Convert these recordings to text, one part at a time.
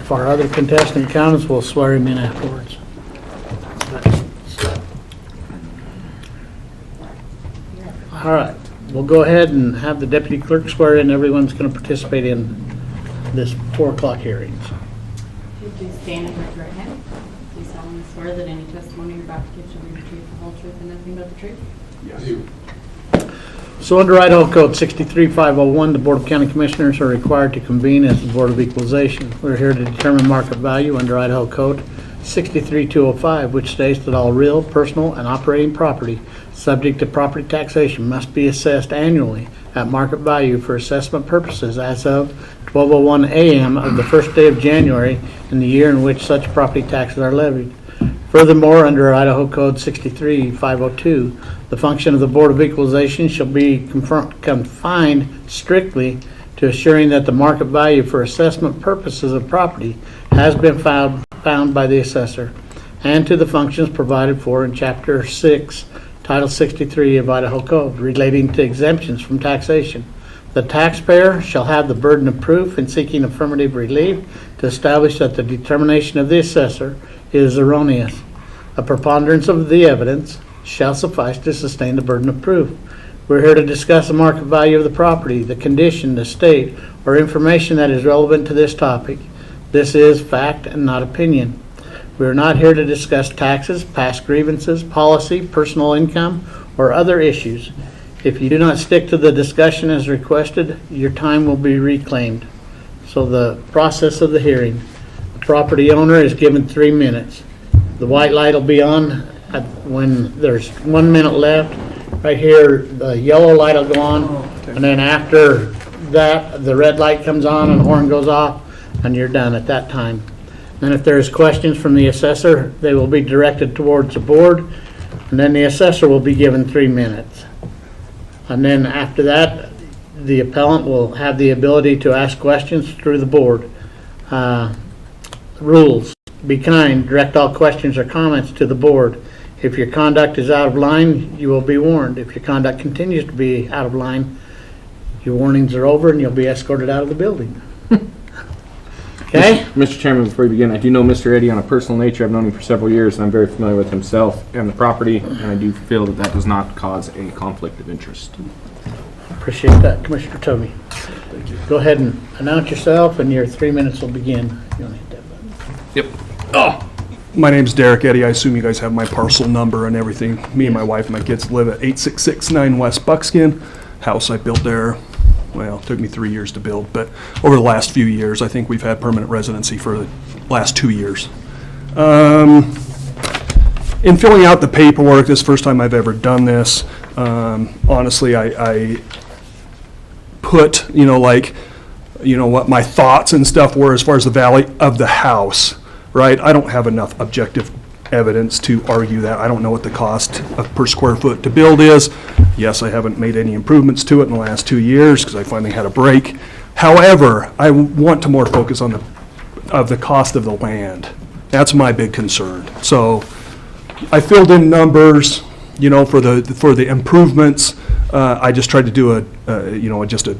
If our other contestant comes, we'll swear him in afterwards. All right, we'll go ahead and have the deputy clerk swear in. Everyone's going to participate in this 4 o'clock hearings. Please stand and raise your right hand. Do you solemnly swear that any testimony you're about to give shall be the truth, the whole truth, and nothing but the truth? Yes. So under Idaho Code 63501, the Board of County Commissioners are required to convene as the Board of Equalization. We're here to determine market value under Idaho Code 63205, which states that all real, personal, and operating property subject to property taxation must be assessed annually at market value for assessment purposes as of 12:01 a.m. of the first day of January in the year in which such property taxes are levied. Furthermore, under Idaho Code 63502, the function of the Board of Equalization shall be confined strictly to assuring that the market value for assessment purposes of property has been found by the assessor, and to the functions provided for in Chapter 6, Title 63 of Idaho Code relating to exemptions from taxation. The taxpayer shall have the burden of proof in seeking affirmative relief to establish that the determination of the assessor is erroneous. A preponderance of the evidence shall suffice to sustain the burden of proof. We're here to discuss the market value of the property, the condition, the state, or information that is relevant to this topic. This is fact and not opinion. We are not here to discuss taxes, past grievances, policy, personal income, or other issues. If you do not stick to the discussion as requested, your time will be reclaimed. So the process of the hearing. The property owner is given 3 minutes. The white light will be on when there's 1 minute left. Right here, the yellow light will go on, and then after that, the red light comes on and horn goes off, and you're done at that time. And if there's questions from the assessor, they will be directed towards the board, and then the assessor will be given 3 minutes. And then after that, the appellant will have the ability to ask questions through the board. Rules: be kind, direct all questions or comments to the board. If your conduct is out of line, you will be warned. If your conduct continues to be out of line, your warnings are over and you'll be escorted out of the building. Okay? Mr. Chairman, before we begin, I do know Mr. Eddy on a personal nature. I've known him for several years, and I'm very familiar with himself and the property, and I do feel that that does not cause a conflict of interest. Appreciate that, Commissioner Toby. Thank you. Go ahead and announce yourself, and your 3 minutes will begin. You want to hit that button? Yep. Oh, my name's Derek Eddy. I assume you guys have my parcel number and everything. Me and my wife and my kids live at 8669 West Buckskin. House I built there. Well, it took me 3 years to build, but over the last few years, I think we've had permanent residency for the last 2 years. In filling out the paperwork, this is the first time I've ever done this. Honestly, I put, what my thoughts and stuff were as far as the value of the house, right? I don't have enough objective evidence to argue that. I don't know what the cost per square foot to build is. Yes, I haven't made any improvements to it in the last 2 years because I finally had a break. However, I want to more focus on the cost of the land. That's my big concern. So I filled in numbers, for the improvements. I just tried to do just a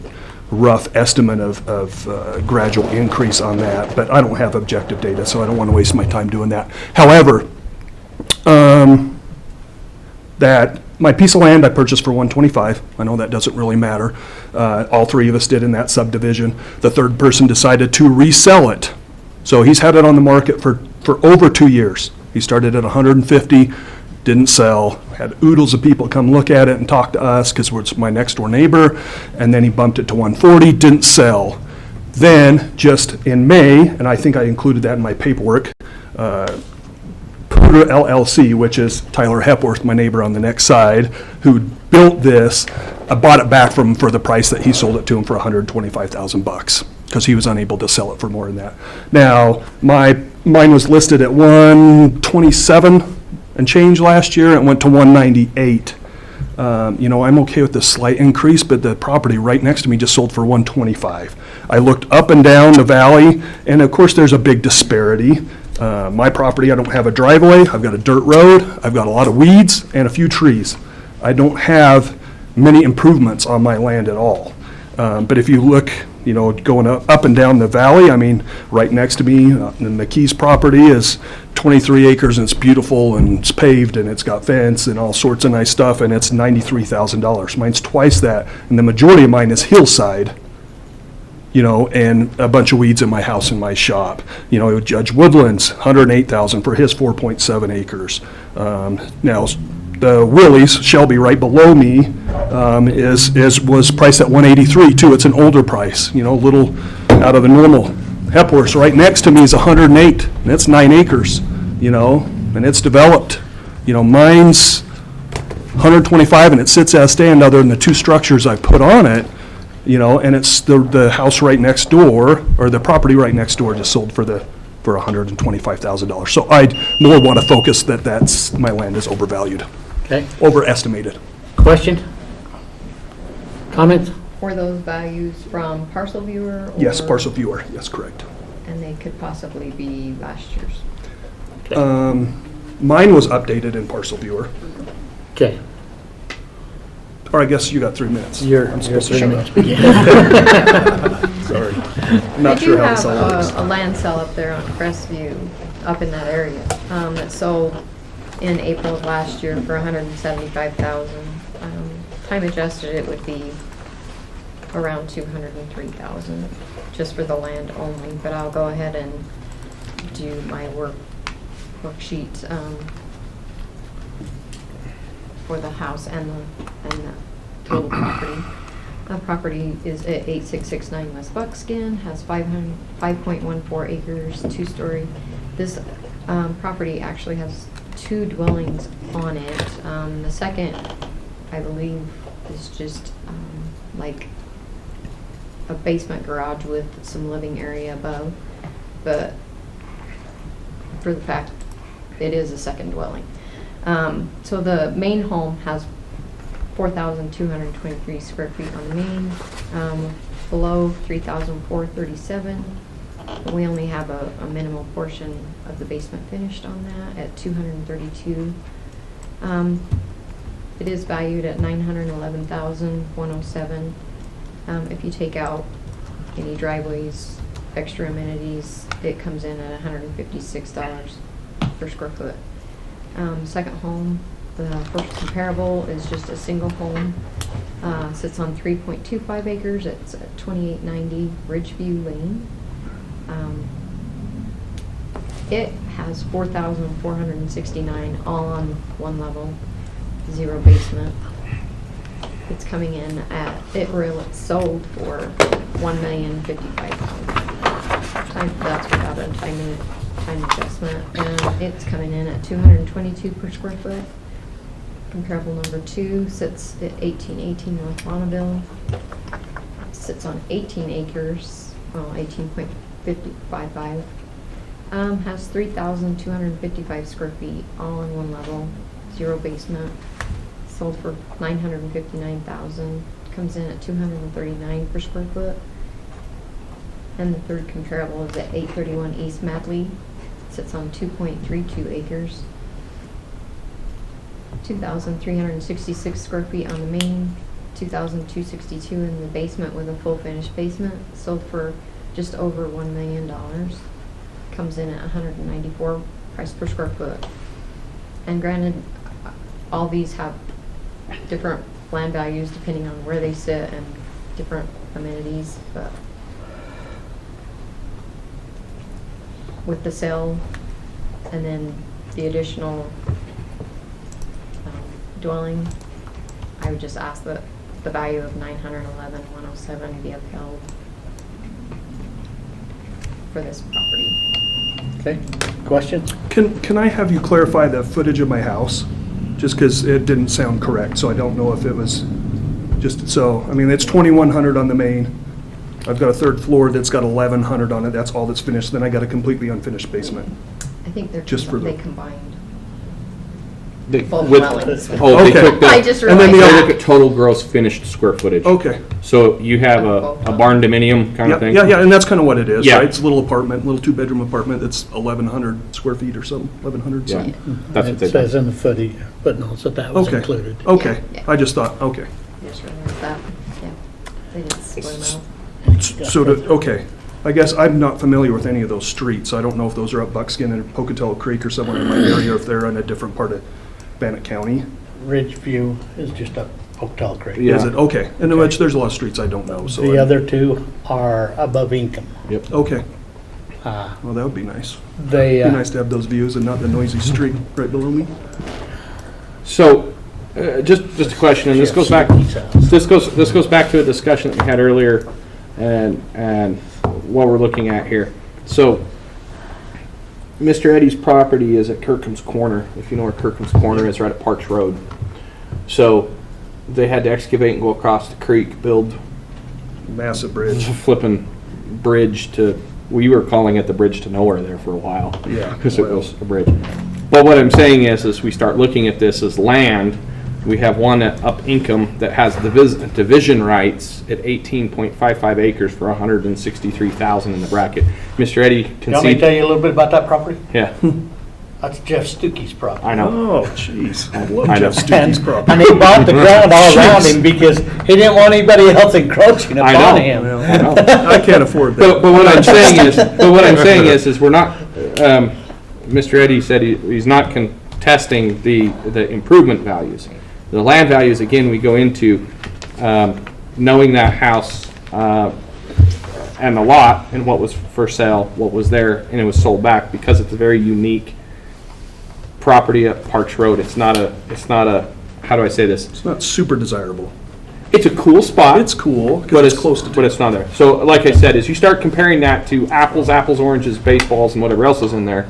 rough estimate of gradual increase on that, but I don't have objective data, so I don't want to waste my time doing that. However, that my piece of land I purchased for $125. I know that doesn't really matter. All three of us did in that subdivision. The third person decided to resell it. So he's had it on the market for over 2 years. He started at 150, didn't sell, had oodles of people come look at it and talk to us because it's my next door neighbor, and then he bumped it to 140, didn't sell. Then, just in May, and I think I included that in my paperwork, Puder LLC, which is Tyler Hepworth, my neighbor on the next side, who built this, I bought it back from him for the price that he sold it to him for $125,000 because he was unable to sell it for more than that. Now, mine was listed at 127 and change last year. It went to 198. I'm okay with the slight increase, but the property right next to me just sold for 125. I looked up and down the valley, and of course there's a big disparity. My property, I don't have a driveway. I've got a dirt road. I've got a lot of weeds and a few trees. I don't have many improvements on my land at all. But if you look, you know, going up and down the valley. I mean, right next to me, the McKee's property is 23 acres, and it's beautiful, and it's paved, and it's got fence and all sorts of nice stuff, and it's $93,000. Mine's twice that, and the majority of mine is hillside, you know, and a bunch of weeds in my house and my shop. You know, Judge Woodland's $108,000 for his 4.7 acres. Now, the Willie's, Shelby, right below me, was priced at $183 too. It's an older price, you know, a little out of the normal. Hepworth's right next to me is $108, and it's 9 acres, you know, and it's developed. You know, mine's $125, and it sits as stand, other than the 2 structures I put on it, you know, and it's the house right next door, or the property right next door, just sold for $125,000. So I'd more want to focus that's my land is overvalued, Okay, overestimated. question? Comments? Were those values from Parcel Viewer? Yes, or- parcel viewer, yes, correct. And they could possibly be last year's. Mine was updated in parcel viewer, Okay, or I guess you got 3 minutes. your I'm supposed to 3 shut minutes up. begin. Sorry. I'm not sure how this all works. I do have a land sale up there on Crestview, up in that area, that sold in April of last year for $175,000. Time adjusted, it would be around $203,000 just for the land only, but I'll go ahead and do my worksheet for the house and the total property. The property is at 8669 West Buckskin, has 5.14 acres, 2-story. This property actually has 2 dwellings on it. The second, I believe, is just like a basement garage with some living area above, but for the fact it is a second dwelling. So the main home has 4,223 square feet on the main, below 3,437. We only have a minimal portion of the basement finished on that at 232. It is valued at $911,107. If you take out any driveways, extra amenities, it comes in at $156 per square foot. Second home, the first comparable is just a single home. Sits on 3.25 acres. It's at 2890 Ridgeview Lane. It has 4,469 all on one level, 0 basement. It's coming in at, it sold for $1,055,000. That's without a time adjustment, and it's coming in at $222 per square foot. Comparable number 2 sits at 1818 North Bonneville. Sits on 18 acres, 18.55. Has 3,255 square feet, all on one level, 0 basement. Sold for $959,000. Comes in at $239 per square foot. And the third comparable is at 831 East Madley. Sits on 2.32 acres. 2,366 square feet on the main, 2,262 in the basement with a full finished basement. Sold for just over $1 million. Comes in at $194 price per square foot. And granted, all these have different land values depending on where they sit and different amenities, but with the sale and then the additional dwelling, I would just ask that the value of $911,107 be upheld for this property. Okay, question? Can I have you clarify the footage of my house? Just because it didn't sound correct, so I don't know if it was just, so, I mean, it's 2,100 on the main. I've got a 3rd floor that's got 1,100 on it, that's all that's finished, then I got a completely unfinished basement. I think Just for they the- combined They- both with- dwellings. Oh, they Okay. took I the, just And then the realized they other- look at total gross finished square footage. Okay. So you have a barn dominium kind of Yeah, thing? yeah, and that's kind of what it is, Yeah. right? It's a little apartment, little 2-bedroom apartment that's 1,100 square feet or something, 1,100 Yeah. something. That's what It they says do. in the footage, but no, so that was Okay. Okay. I guess I'm not familiar with any of those streets. I don't know if those are up Buckskin and Pocatello Creek or somewhere in my area, or if they're in a different part of Bannock County. Ridgeview is just up Pocatello Creek. Yeah. Is it? Okay. And which there's a lot of streets I don't know, so. The other two are above Inkom. Okay. Uh, Well, that would be nice. They, Be nice to have those views and not the noisy street right below me. So, just a question, and this goes back, this goes back to a discussion that we had earlier, and what we're looking at here. So, Mr. Eddie's property is at Kirkham's Corner. If you know where Kirkham's Corner is, right at Parks Road. So, they had to excavate and go across the creek, build Massive bridge. a flipping bridge to, we were calling it the bridge to nowhere there for a while. Yeah, Because it well. was a bridge. But what I'm saying is we start looking at this as land. We have one at Up Income that has division rights at 18.55 acres for 163,000 in the bracket. Mr. Eddie You want me to tell concede. you a little bit about that property? Yeah, That's Jeff Stuckey's property. I know. Oh, jeez. I love I know. Jeff Stuckey's property. And he bought the ground all around him because he didn't want anybody else encroaching I know. upon him. Well, I can't afford that. But what I'm saying is we're not. Mr. Eddie said he's not contesting the improvement values. The land values, again, we go into knowing that house and the lot and what was for sale, what was there, and it was sold back because it's a very unique property at Parks Road. It's not a, how do I say this? It's not super desirable. It's a cool spot. It's cool But because it's close to but it's not there. So, like I said, as you start comparing that to apples, oranges, baseballs, and whatever else is in there,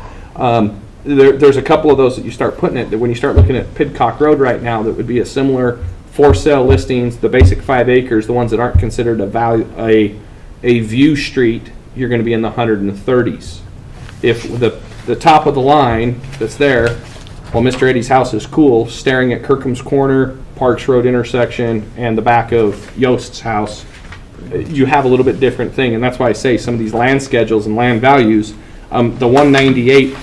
there's a couple of those that you start putting it. That when you start looking at Pidcock Road right now, that would be a similar for sale listings. The basic 5 acres, the ones that aren't considered a view street, you're going to be in the 130s. If the top of the line that's there, well, Mr. Eddie's house is cool, staring at Kirkham's Corner, Parks Road intersection, and the back of Yost's house, you have a little bit different thing, and that's why I say some of these land schedules and land values, the 198,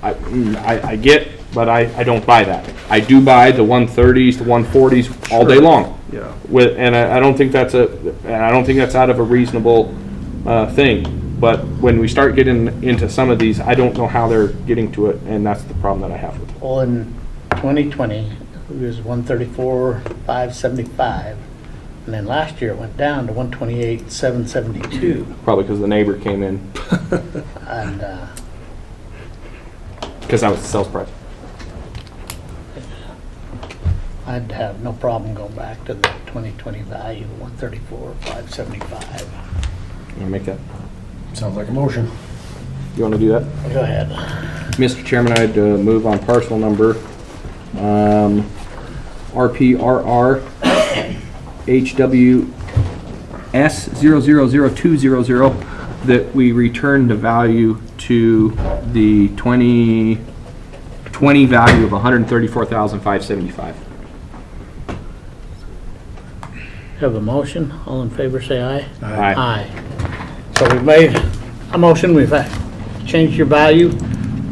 I get, but I don't buy that. I do buy the 130s, the 140s all day long. Yeah. And I don't think that's out of a reasonable thing. But when we start getting into some of these, I don't know how they're getting to it, and that's the problem that I have with it. Well, in 2020, it was 134,575, and then last year it went down to 128,772. Probably because the neighbor came in, And because that was the sales price. I'd have no problem going back to the 2020 value, 134,575. You want to make that? Sounds like a motion. You want to do that? Go ahead. Mr. Chairman, I'd move on parcel number RPRR HWS 000200 that we return the value to the 2020 value of 134,575. Have a motion. All in favor, say aye. Aye. Aye. So we've made a motion. We've changed your value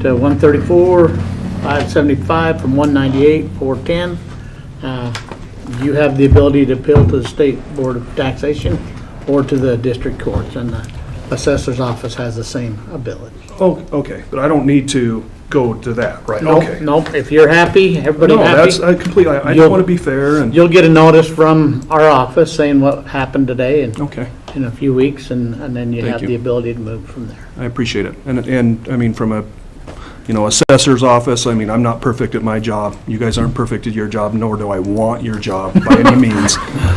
to 134,575 from 198,410. You have the ability to appeal to the State Board of Taxation or to the district courts, and the assessor's office has the same ability. Oh, okay, but I don't need to go to that, right? Nope, Okay. nope. If you're happy, everybody No, that's, happy, I completely, I just You'll- want to be fair and, you'll get a notice from our office saying what happened today and okay, in a few weeks, and then you Thank have you. the ability to move from there. I appreciate it. And, I mean, from a, assessor's office, I mean, I'm not perfect at my job. You guys aren't perfect at your job, nor do I want your job by any means.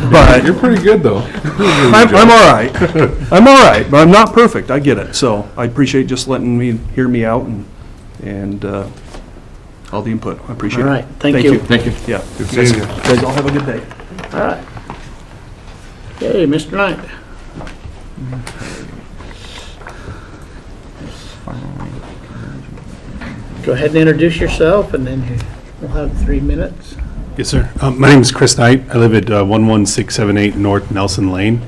But You're pretty good, though. I'm all right. I'm all right, but I'm not perfect. I get it. So I appreciate just letting me, hear me out and all the input. I appreciate it. All right, thank you. Thank you. Yeah. Good seeing you. Guys all have a good day. All right. Okay, Mr. Knight. Go ahead and introduce yourself, and then we'll have 3 minutes. Yes, sir. My name is Chris Knight. I live at 11678 North Nelson Lane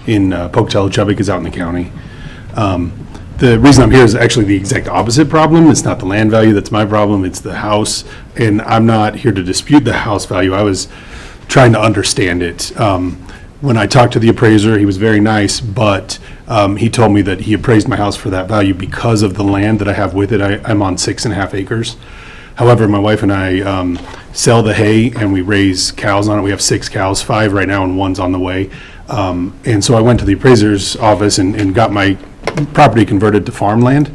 in Pocatello. Chubbuck is out in the county. The reason I'm here is actually the exact opposite problem. It's not the land value that's my problem, it's the house. And I'm not here to dispute the house value. I was trying to understand it. When I talked to the appraiser, he was very nice, but he told me that he appraised my house for that value because of the land that I have with it. I'm on 6.5 acres. However, my wife and I sell the hay and we raise cows on it. We have 6 cows, 5 right now and 1's on the way. And so I went to the appraiser's office and got my property converted to farmland,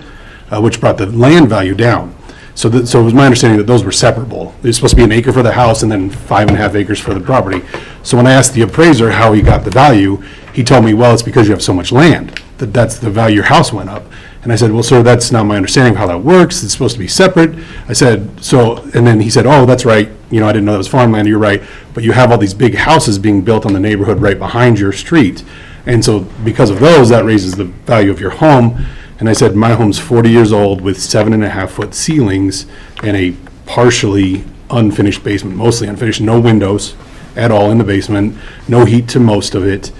which brought the land value down. So it was my understanding that those were separable. It was supposed to be an acre for the house and then 5.5 acres for the property. So when I asked the appraiser how he got the value, he told me, well, it's because you have so much land, that's the value your house went up. And I said, well, sir, that's not my understanding of how that works. It's supposed to be separate. I said, so, and then he said, oh, that's right. I didn't know that was farmland. You're right. But you have all these big houses being built on the neighborhood right behind your street. And so because of those, that raises the value of your home. And I said, my home's 40 years old with 7.5-foot ceilings and a partially unfinished basement, mostly unfinished, no windows at all in the basement, no heat to most of it.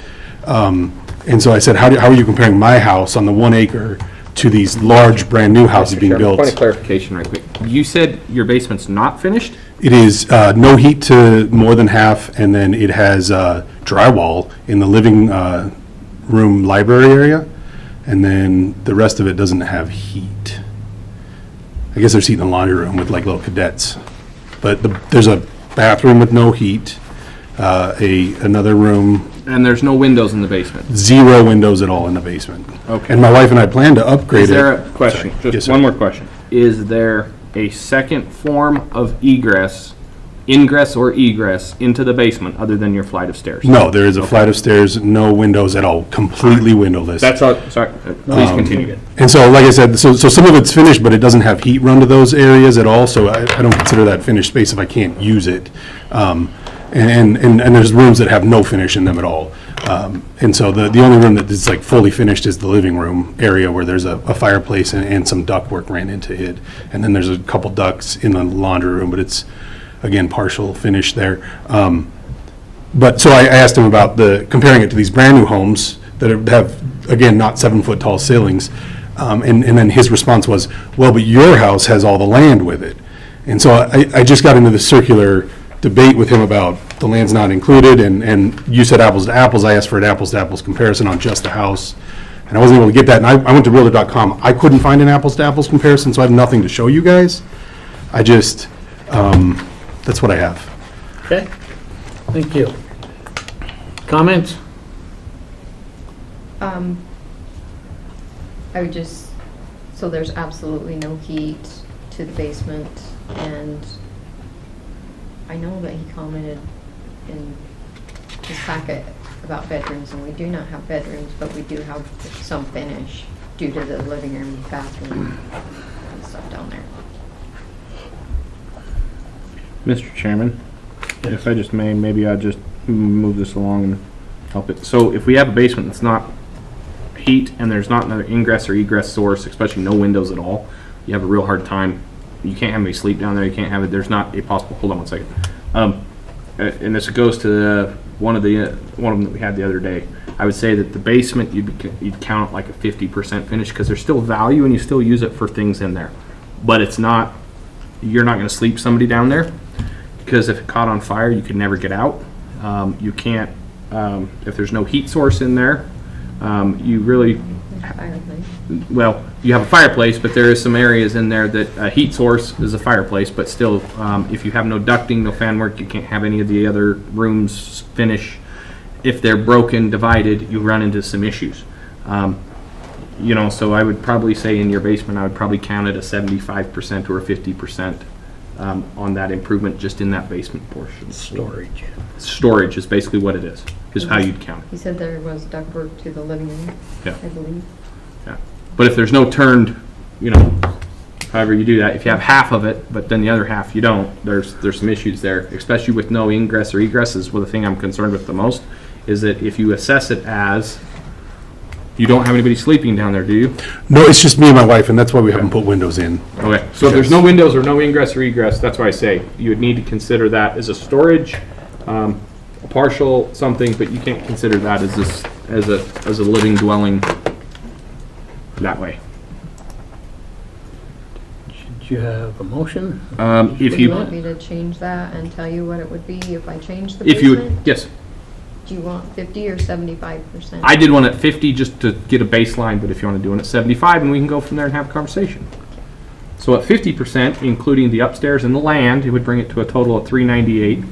And so I said, how are you comparing my house on the 1 acre to these large, brand-new houses being built? Point of clarification right quick. You said your basement's not finished? It is no heat to more than half, and then it has drywall in the living room library area. And then the rest of it doesn't have heat. I guess there's heat in the laundry room with like little cadets. But there's a bathroom with no heat, another room, And there's no windows in the basement? 0 windows at all in the basement. Okay. And my wife and I plan to upgrade it. Is there a question? Sorry. Yes, Just sir. one more question. Is there a second form of ingress or egress into the basement other than your flight of stairs? No, there is a flight of stairs, no windows at all, completely windowless. That's all, sorry, please continue. And so, like I said, so some of it's finished, but it doesn't have heat run to those areas at all, so I don't consider that finished space if I can't use it. And there's rooms that have no finish in them at all. And so the only room that is like fully finished is the living room area where there's a fireplace and some ductwork ran into it. And then there's a couple ducts in the laundry room, but it's, again, partial finish there. But so I asked him about comparing it to these brand-new homes that have, again, not 7-foot tall ceilings. And then his response was, well, but your house has all the land with it. And so I just got into the circular debate with him about the land's not included, and you said apples to apples. I asked for an apples to apples comparison on just the house, and I wasn't able to get that. And I went to realtor.com. I couldn't find an apples to apples comparison, so I have nothing to show you guys. I just, that's what I have. Okay, thank you. Comments? I would just, so there's absolutely no heat to the basement, and I know that he commented in his packet about bedrooms, and we do not have bedrooms, but we do have some finish due to the living room, bathroom, and stuff down there. Mr. Chairman, if I just may, maybe I'll just move this along and help it. So if we have a basement that's not heat and there's not another ingress or egress source, especially no windows at all, you have a real hard time. You can't have anybody sleep down there. You can't have it. There's not a possible. Hold on one second. And this goes to one of them that we had the other day. I would say that the basement you'd count like a 50% finish because there's still value and you still use it for things in there, but it's not. You're not going to sleep somebody down there because if it caught on fire, you could never get out. You can't if there's no heat source in there. You really. Fireplace. Well, you have a fireplace, but there is some areas in there that a heat source is a fireplace, but still, if you have no ducting, no fan work, you can't have any of the other rooms finish. If they're broken, divided, you run into some issues. So I would probably say in your basement, I would probably count it a 75% or a 50% on that improvement just in that basement portion. Storage. Storage is basically what it is how you'd count it. He said there was ductwork to the living room, Yeah. I believe. Yeah. But if there's no turned, however you do that, if you have half of it, but then the other half you don't, there's some issues there, especially with no ingress or egress is the thing I'm concerned with the most, is that if you assess it as, you don't have anybody sleeping down there, do you? No, it's just me and my wife, and that's why we haven't put windows in. Okay, so if there's no windows or no ingress or egress, that's why I say you would need to consider that as a storage, a partial something, but you can't consider that as a living dwelling that way. Should you have a motion? If Do you you, want me to change that and tell you what it would be if I change the if you, basement? yes, Do you want 50 or 75%? I did one at 50 just to get a baseline, but if you want to do one at 75, and we can go from there and have a conversation. So at 50%, including the upstairs and the land, it would bring it to a total of 398.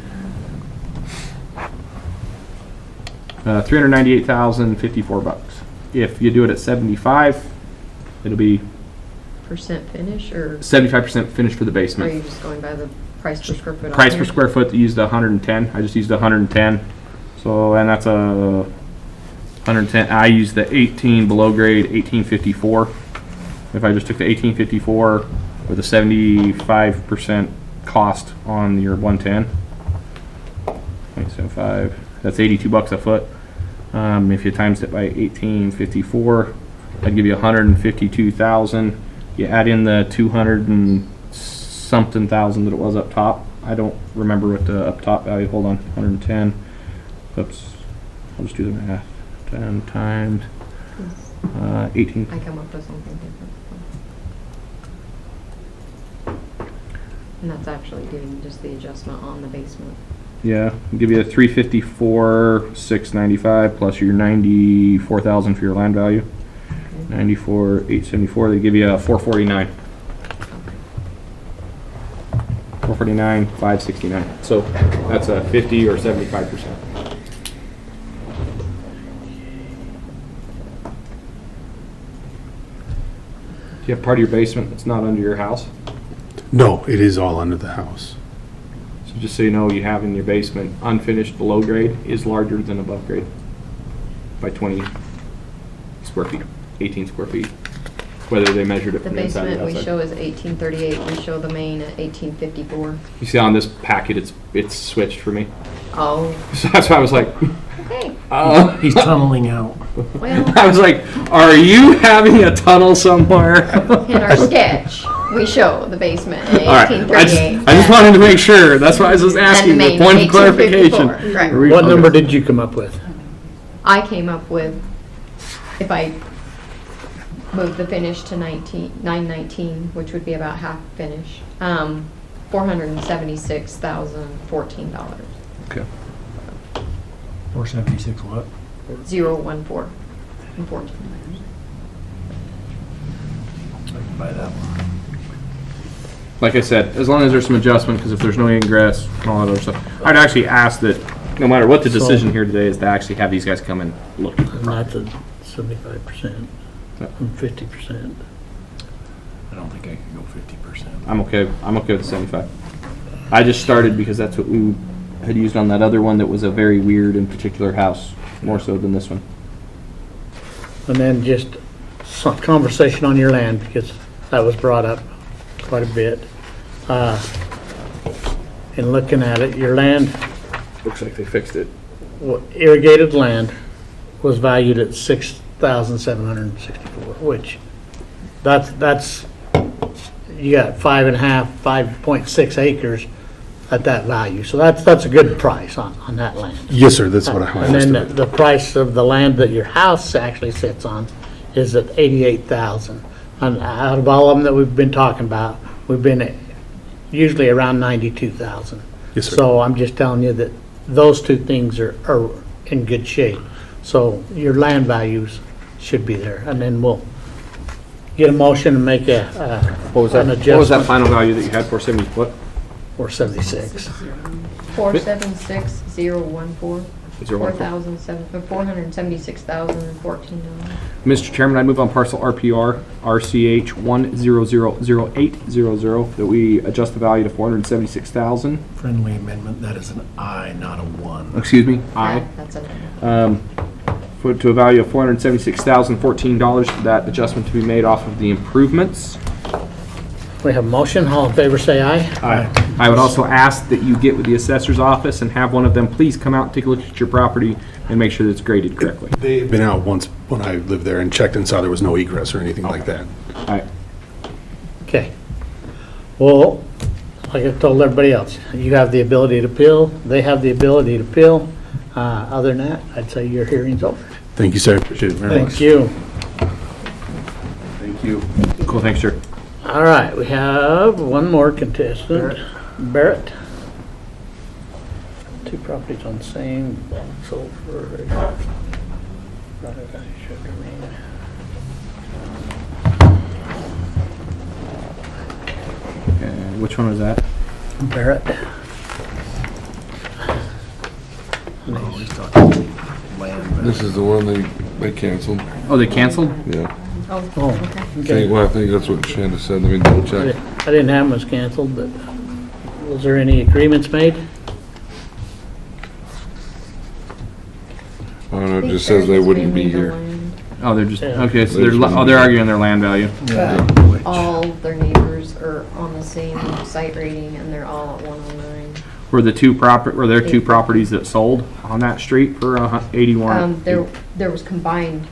398,054 bucks. If you do it at 75, it'll be Percent finish, or 75% finish for the are basement. you just going by the price per square foot? on Price per here? square foot, used 110. I just used 110. So, and that's a 110. I used the 18 below grade 1854. If I just took the 1854 with a 75% cost on your 110, 0.75, that's 82 bucks a foot. If you times it by 1854, that'd give you 152,000. You add in the 200 and something thousand that it was up top. I don't remember what the up top value. Hold on, 110. Oops, I'll just do the math. 10 times 18. I come up with something different. And that's actually doing just the adjustment on the basement. Yeah, give you a 354,695 plus your 94,000 for your land value. 94,874. They give you a 449. 449,569. So that's a 50 or 75%. Do you have part of your basement that's not under your house? No, it is all under the house. So just so you know, you have in your basement, unfinished below grade is larger than above grade by 20 square feet, 18 square feet, whether they measured it The from the inside or basement the we outside. show is 1838, we show the main at 1854. You see on this packet, it's switched for me. Oh, So that's why I was like, okay, He's tunneling out. well, I was like, are you having a tunnel somewhere? in our sketch, we show the basement at All right, 1838. I just wanted to make sure. That's why I was just asking And the for main point of 1854, clarification. right. Are we- What okay. number did you come up with? I came up with, if I move the finish to 919, which would be about half finish, $476,014. Okay. 476 what? 014 and 14. I can buy that one. Like I said, as long as there's some adjustment, because if there's no ingress and all that other stuff, I'd actually ask that no matter what the decision here today is, to actually have these guys come and look at the Not property. the 75% and 50%. I don't think I can go 50%. I'm okay with 75. I just started because that's what we had used on that other one that was a very weird and particular house, more so than this one. And then just some conversation on your land, because that was brought up quite a bit. In looking at it, your land, Looks like they fixed it. irrigated land was valued at $6,764, which that's, you got 5.6 acres at that value. So that's a good price on that land. Yes, sir, that's what I And then understood. the price of the land that your house actually sits on is at $88,000. And out of all of them that we've been talking about, we've been usually around $92,000. Yes, sir. So I'm just telling you that those two things are in good shape. So your land values should be there. And then we'll get a motion and make an What was that adjustment final value that you had for 70? What? for 76. 476,014. 014. $476,014. Mr. Chairman, I move on parcel RPR RCH 1000800 that we adjust the value to 476,000. Friendly amendment, that is an I, not a 1. Excuse me, aye. That's a Put to a value of $476,014 for that adjustment to be made off of the improvements. We have a motion. All in favor, say aye. I would also ask that you get with the assessor's office and have one of them please come out and take a look at your property and make sure that it's graded correctly. They've been out once when I lived there and checked and saw there was no egress or anything like that. All right. Okay. Well, like I told everybody else, you have the ability to appeal. They have the ability to appeal. Other than that, I'd say your hearing's over. Thank you, sir. Appreciate it very much. Thank you. Thank you. Cool, thanks, sir. All right, we have one more contestant. Barrett. Two properties on the same, sold for, should remain. Which one was that? Barrett. Oh, he's talking land. This is the one they canceled. Oh, they canceled? Yeah. Oh, Oh, okay. okay. Well, I think that's what Shanda said. Let me double I check. didn't have them as canceled, but was there any agreements made? I don't know, it just says they wouldn't be here. Oh, they're just, Yeah. okay, so They just they're arguing their land value. But all their neighbors are on the same site rating and they're all at 109. Were there two properties that sold on that street for 81? There was combined,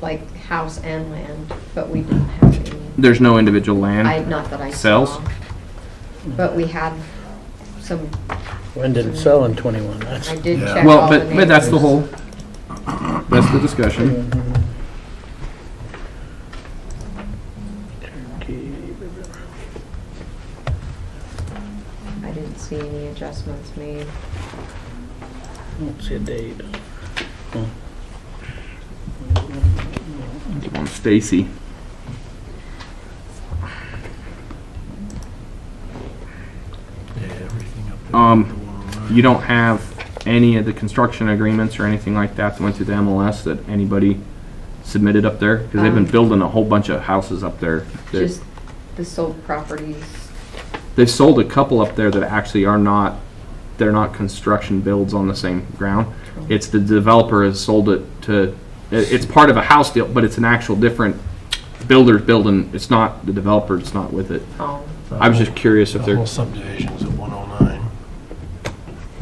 like, house and land, but we didn't have any. There's no individual land? Not that I Sales? saw. But we had some, When did it sell in 21? I That's, did Yeah. check Well, all the neighbors. but that's the whole, that's the discussion. I didn't see any adjustments made. I don't see a date. On Stacy. Yeah, everything up there. You don't have any of the construction agreements or anything like that that went through the MLS that anybody submitted up there? Because they've been building a whole bunch of houses up there. Just the sold properties. They've sold a couple up there that actually are not, they're not construction builds on the same ground. It's the developer has sold it to, it's part of a house deal, but it's an actual different builder's building. It's not the developer, it's not with it. Oh, I was just curious if The they're, whole subdivision's at 109.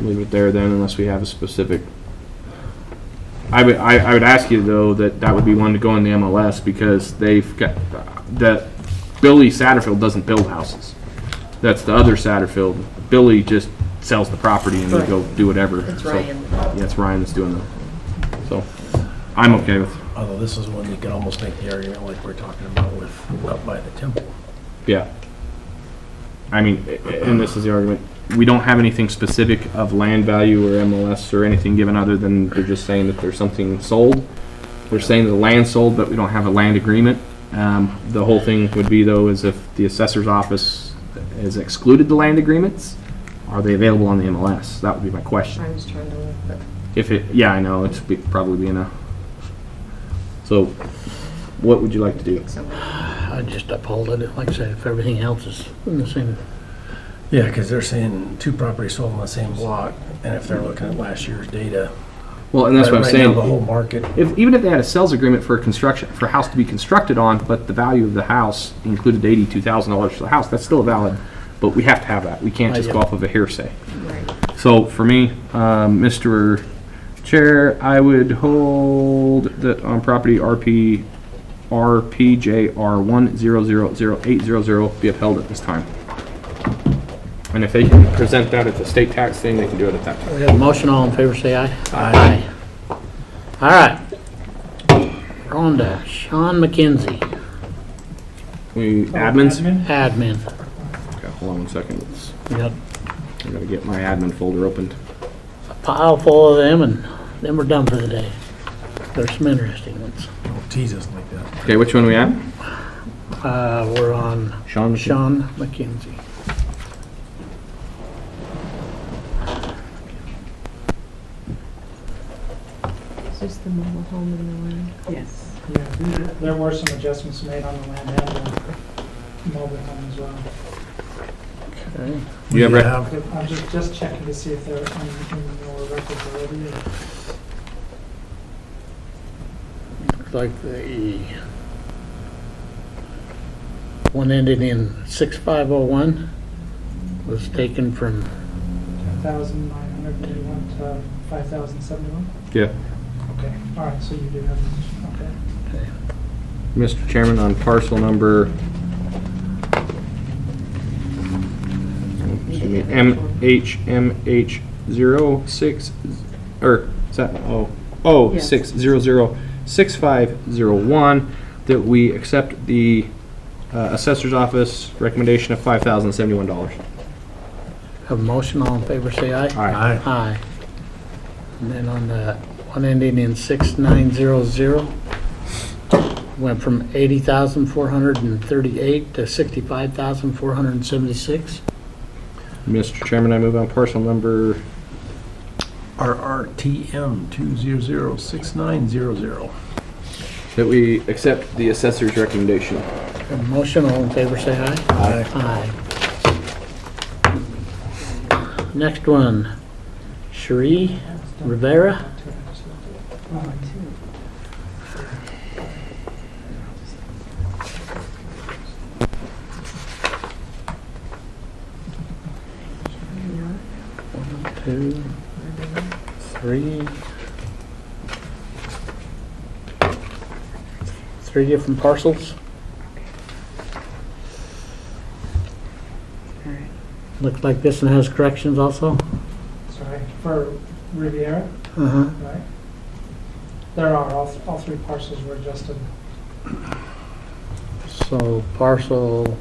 leave it there then unless we have a specific. I would ask you though that would be one to go in the MLS because they've got, that Billy Satterfield doesn't build houses. That's the other Satterfield. Billy just sells the property and they go do whatever. it's So, Ryan. Yeah, it's Ryan that's doing that. So, I'm okay with, Although this is one you could almost make the argument like we're talking about with up by the temple. yeah. I mean, and this is the argument, we don't have anything specific of land value or MLS or anything given other than they're just saying that there's something sold. They're saying the land sold, but we don't have a land agreement. The whole thing would be though, is if the assessor's office has excluded the land agreements, are they available on the MLS? That would be my question. I was trying to look, but If it, yeah, I know, probably being a, so what would you like to do? somebody. I just uphold it, like I said, if everything else is in the same. Yeah, because they're saying two properties sold on the same block, and if they're looking at last year's data. Well, and that's what I'm right now, saying. the whole market. Even if they had a sales agreement for a house to be constructed on, but the value of the house included $82,000 for the house, that's still valid, but we have to have that. We can't just go off of a hearsay. Right. So for me, Mr. Chair, I would hold that on property RPJR 1000800 be upheld at this time. And if they can present that at the state tax thing, they can do it at that time. We have a motion, all in favor, say aye. Aye. All right. Rhonda, Sean McKenzie, Admins? admin. Okay, hold on 1 second. We got I'm gonna get my admin folder opened. a pile full of them, and then we're done for the day. There's some interesting ones. Don't tease us like that. Okay, which one are we at? We're on Sean? Sean McKenzie. Is this the mobile home in the land? Yes. Yeah, there were some adjustments made on the land and the mobile home as well. Okay. You have We rec- But I'm just checking to see if they're in the lower records already. Looks like the one ended in 6501 was taken from, 10,981 to 5,071? Yeah. Okay, all right, so you do have, okay. Mr. Chairman, on parcel number MHMH06, or is that, Yes. 6006501, that we accept the assessor's office recommendation of $5,071. have a motion, all in favor, say aye. Aye. Aye. And then on the one ending in 6900, went from 80,438 to 65,476. Mr. Chairman, I move on parcel number, RRTM 2006900. that we accept the assessor's recommendation. A motion, all in favor, say aye. Aye. Aye. Next one, Cherie Rivera. One, two, three. Three different parcels. Looks like this one has corrections also. Sorry, for Riviera, Uh-huh. right? There are, all three parcels were adjusted. So parcel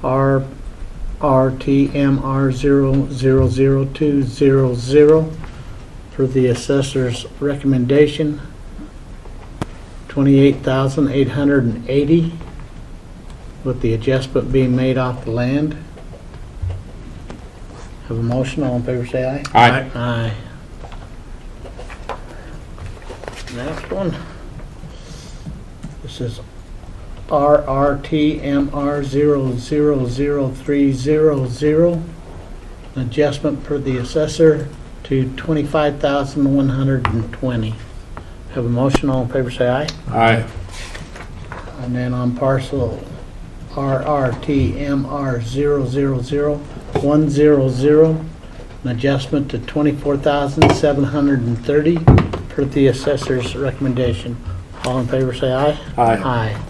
RTMR000200 for the assessor's recommendation, 28,880, with the adjustment being made off the land. Have a motion, all in favor say aye. Aye. Aye. Next one. This is RRTMR000300, adjustment for the assessor to 25,120. Have a motion, all in favor say aye. Aye. And then on parcel RRTMR000100, an adjustment to 24,730 per the assessor's recommendation. All in favor say aye. Aye. Aye.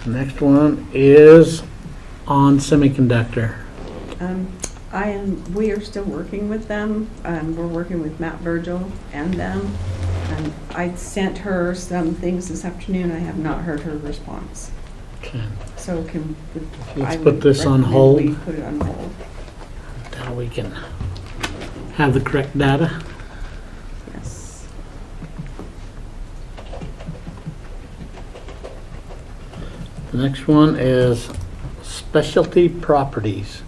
Next one is on semiconductor. We are still working with them. We're working with Matt Virgil and them. I sent her some things this afternoon. I have not heard her response. Okay. So Let's I put would this on recommend hold. we put it on hold. Until we can have the correct data. Yes. The next one is specialty properties.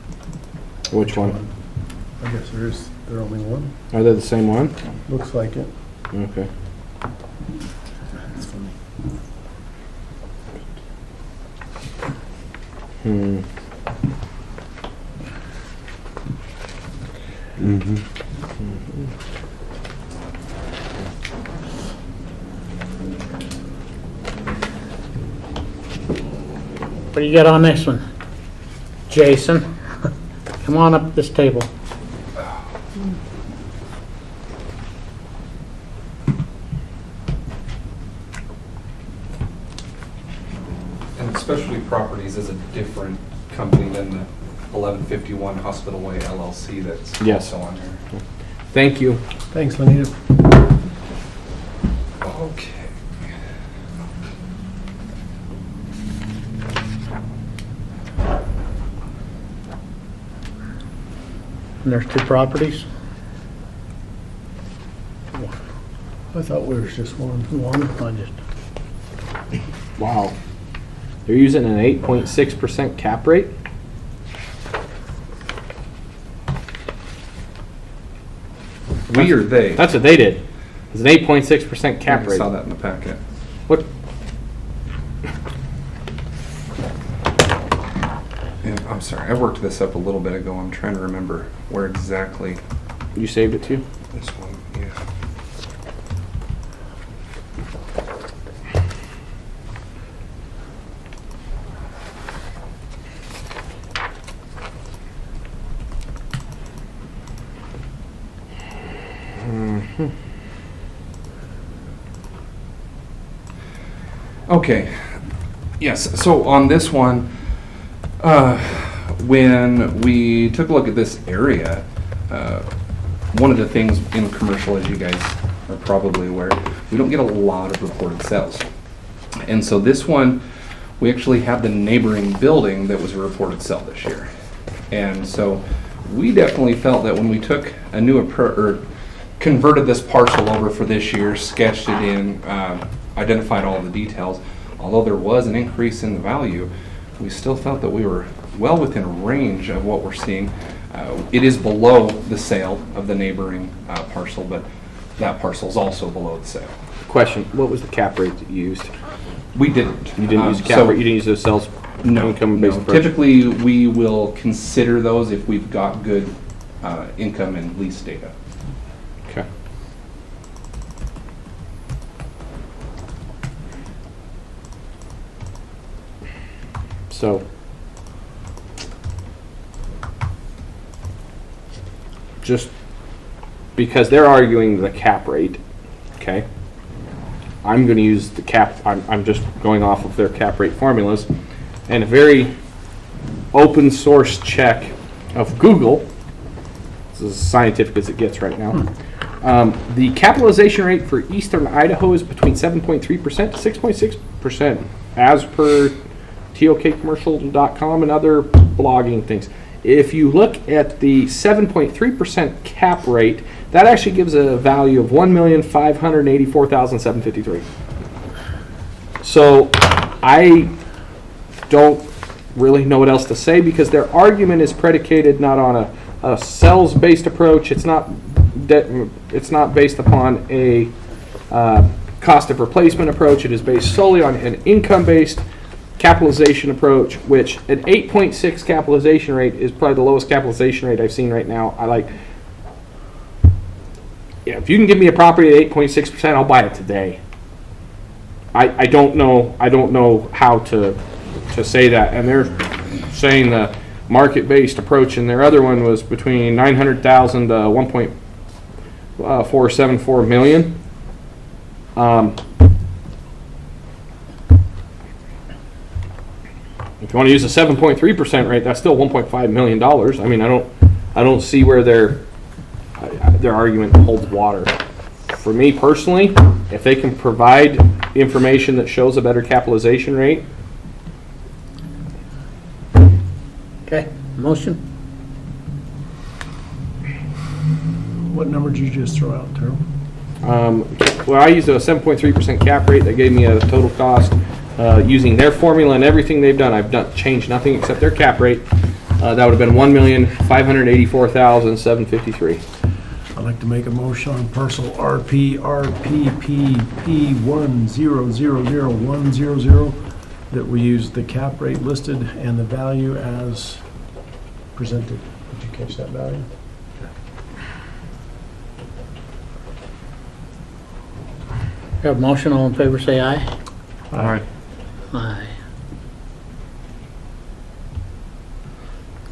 Which one? I guess there's only one. Are they the same one? Looks like it. Okay. That's funny. What do you got on this one? Jason, come on up this table. And Specialty Properties is a different company than the 1151 Hospital Way LLC that's Yes. also on here. Thank you. Thanks, Lenita. Okay. And there's two properties. I thought we was just one. One, I just, Wow. They're using an 8.6% cap rate? We or they? That's what they did. It's an 8.6% cap I rate. saw that in the packet. What? Yeah, I'm sorry. I worked this up a little bit ago. I'm trying to remember where exactly You saved it too? this one, yeah. Okay, yes, so on this one, when we took a look at this area, one of the things in commercial, as you guys are probably aware, we don't get a lot of reported sales. And so this one, we actually had the neighboring building that was a reported sale this year. And so we definitely felt that when we took a new approach, or converted this parcel over for this year, sketched it in, identified all the details, although there was an increase in the value, we still felt that we were well within a range of what we're seeing. It is below the sale of the neighboring parcel, but that parcel is also below the sale. Question, what was the cap rate that you used? We didn't. You didn't use a cap So- rate, you didn't use those sales income-based approach? Typically, we will consider those if we've got good income and lease data. Okay. So, just because they're arguing the cap rate, okay? I'm going to use the cap, I'm just going off of their cap rate formulas, and a very open source check of Google, this is as scientific as it gets right now, the capitalization rate for eastern Idaho is between 7.3% to 6.6%, as per tokcommercial.com and other blogging things. If you look at the 7.3% cap rate, that actually gives a value of $1,584,753. So I don't really know what else to say, because their argument is predicated not on a sales-based approach. It's not based upon a cost of replacement approach. It is based solely on an income-based capitalization approach, which an 8.6 capitalization rate is probably the lowest capitalization rate I've seen right now. If you can give me a property at 8.6%, I'll buy it today. I don't know how to say that, and they're saying the market-based approach, and their other one was between 900,000 to 1.474 million. If you want to use a 7.3% rate, that's still $1.5 million. I mean, I don't see where their argument holds water. For me personally, if they can provide information that shows a better capitalization rate. Okay, motion? What number did you just throw out, Terrell? Well, I used a 7.3% cap rate. That gave me a total cost using their formula and everything they've done. I've changed nothing except their cap rate. That would have been $1,584,753. I'd like to make a motion on parcel RPRPPP1000100 that we use the cap rate listed and the value as presented. Did you catch that value? Have a motion, all in favor, say aye. All right. Aye.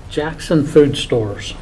Jackson Food Stores.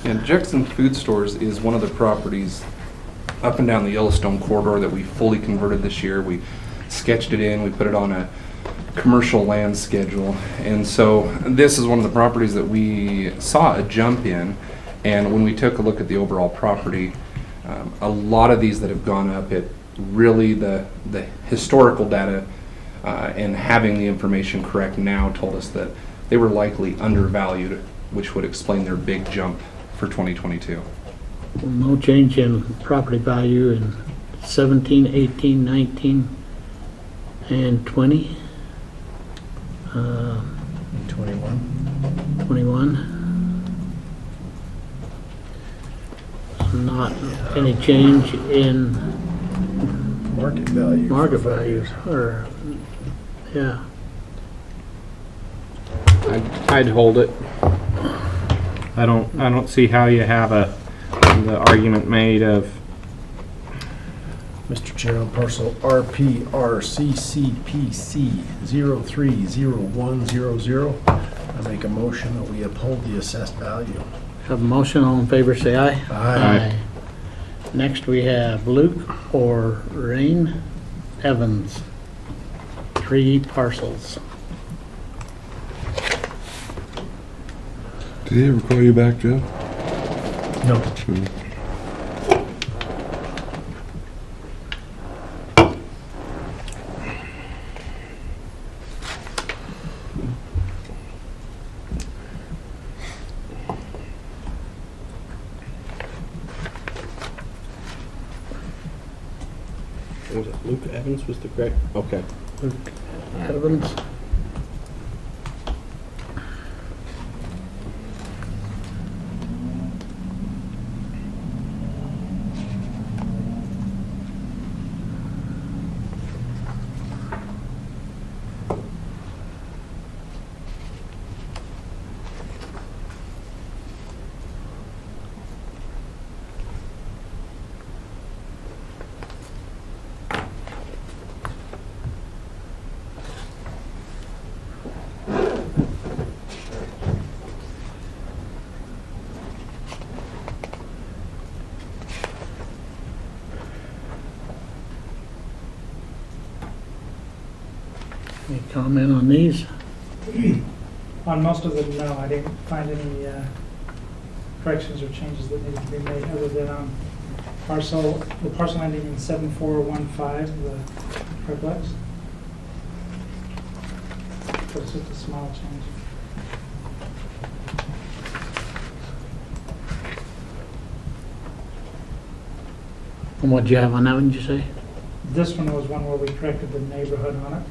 And Jackson Food Stores is one of the properties up and down the Yellowstone corridor that we fully converted this year. We sketched it in, we put it on a commercial land schedule. And so this is one of the properties that we saw a jump in. And when we took a look at the overall property, a lot of these that have gone up, it really the historical data and having the information correct now told us that they were likely undervalued, which would explain their big jump for 2022. No change in property value in 17, 18, 19, and 20. 21. 21. Not any change in Market value. market values, or, yeah. I'd hold it. I don't see how you have the argument made of, Mr. Chair, on parcel RPRCCPC 030100, I make a motion that we uphold the assessed value. Have a motion, all in favor, say aye. Aye. Next, we have Luke or Rain Evans, 3 parcels. Did he ever call you back, Jeff? No. was it Luke Evans was the correct? Okay. Luke Evans. Any comment on these? On most of them, no, I didn't find any corrections or changes that needed to be made, other than on the parcel ending in 7415, the triplex. But it's just a small change. And what'd you have on that one, did you say? This one was one where we corrected the neighborhood on it,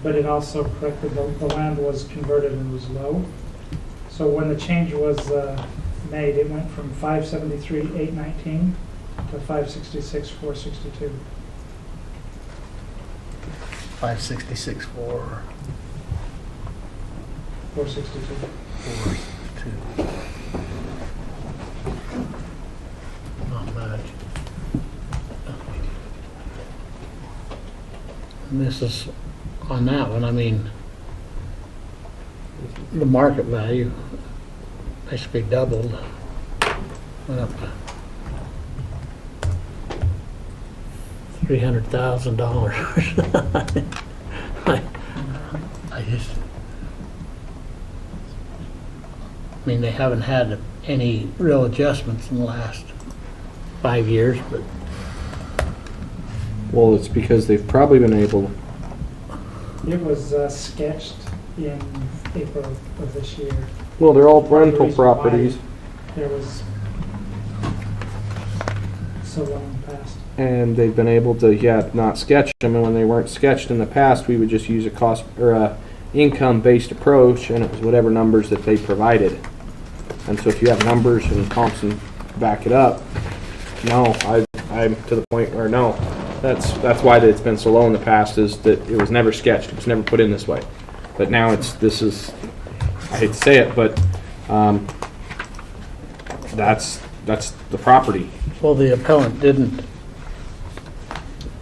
but it also corrected, the land was converted and was low. So when the change was made, it went from 573,819 to 566,462. 566, 462. 462. Not much. And this is on that one, I mean, the market value basically doubled. Went up to $300,000. I just, I mean, they haven't had any real adjustments in the last 5 years, but Well, it's because they've probably been able. It was sketched in April of this year. Well, they're all Part of the rental reason why properties, There was so long in the past. and they've been able to, not sketch them. And when they weren't sketched in the past, we would just use a cost or a income-based approach, and it was whatever numbers that they provided. And so, if you have numbers and comps and back it up, no, I'm to the point where no. That's why it's been so low in the past, is that it was never sketched. It was never put in this way. But now this is, I hate to say it, but that's the property. well, the appellant didn't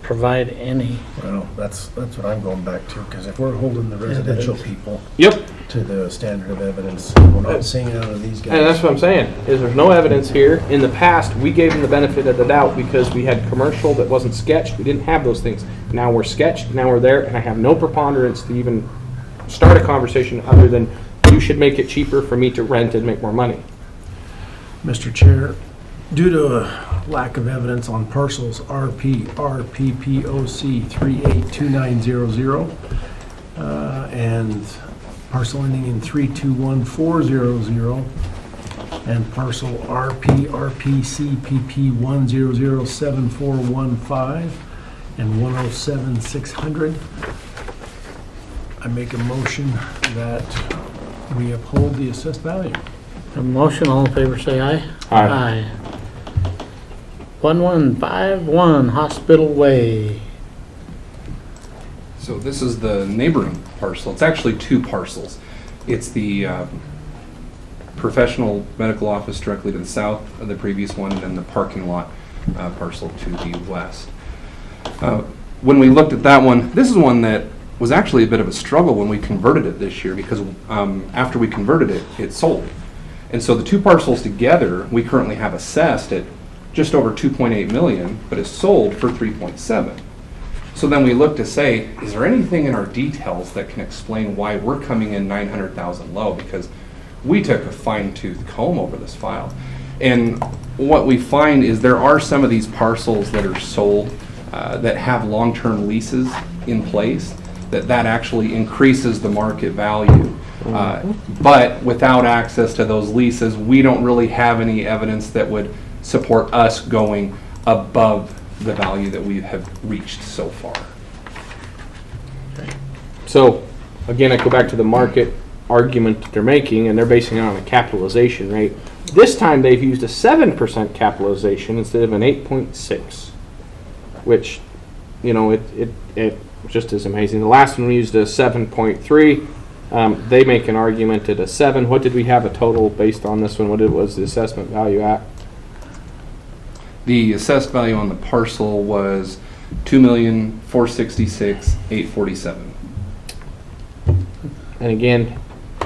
provide any. Well, that's what I'm going back to, because if we're holding the residential people Yep. to the standard of evidence, we're not seeing it out of these guys. And that's what I'm saying, is there's no evidence here. In the past, we gave them the benefit of the doubt because we had commercial that wasn't sketched. We didn't have those things. Now we're sketched, now we're there, and I have no preponderance to even start a conversation other than you should make it cheaper for me to rent and make more money. Mr. Chair, due to a lack of evidence on parcels RPPOC 382900 and parcel ending in 321400 and parcel RPCPP 1007415 and 107600, I make a motion that we uphold the assessed value. A motion, all in favor, say aye. Aye. 1151 Hospital Way. So this is the neighboring parcel. It's actually 2 parcels. It's the professional medical office directly to the south of the previous one, and then the parking lot parcel to the west. When we looked at that one, this is one that was actually a bit of a struggle when we converted it this year, because after we converted it, it sold. And so the two parcels together, we currently have assessed at just over 2.8 million, but it's sold for 3.7. So then we look to say, is there anything in our details that can explain why we're coming in 900,000 low? Because we took a fine-tooth comb over this file. And what we find is there are some of these parcels that are sold that have long-term leases in place, that actually increases the market value. But without access to those leases, we don't really have any evidence that would support us going above the value that we have reached so far. So, again, I go back to the market argument that they're making, and they're basing it on a capitalization rate. This time they've used a 7% capitalization instead of an 8.6, which, you know, it just is amazing. The last one we used a 7.3. They make an argument at a 7. What did we have a total based on this one? What was the assessment value at? The assessed value on the parcel was $2,466,847. And again,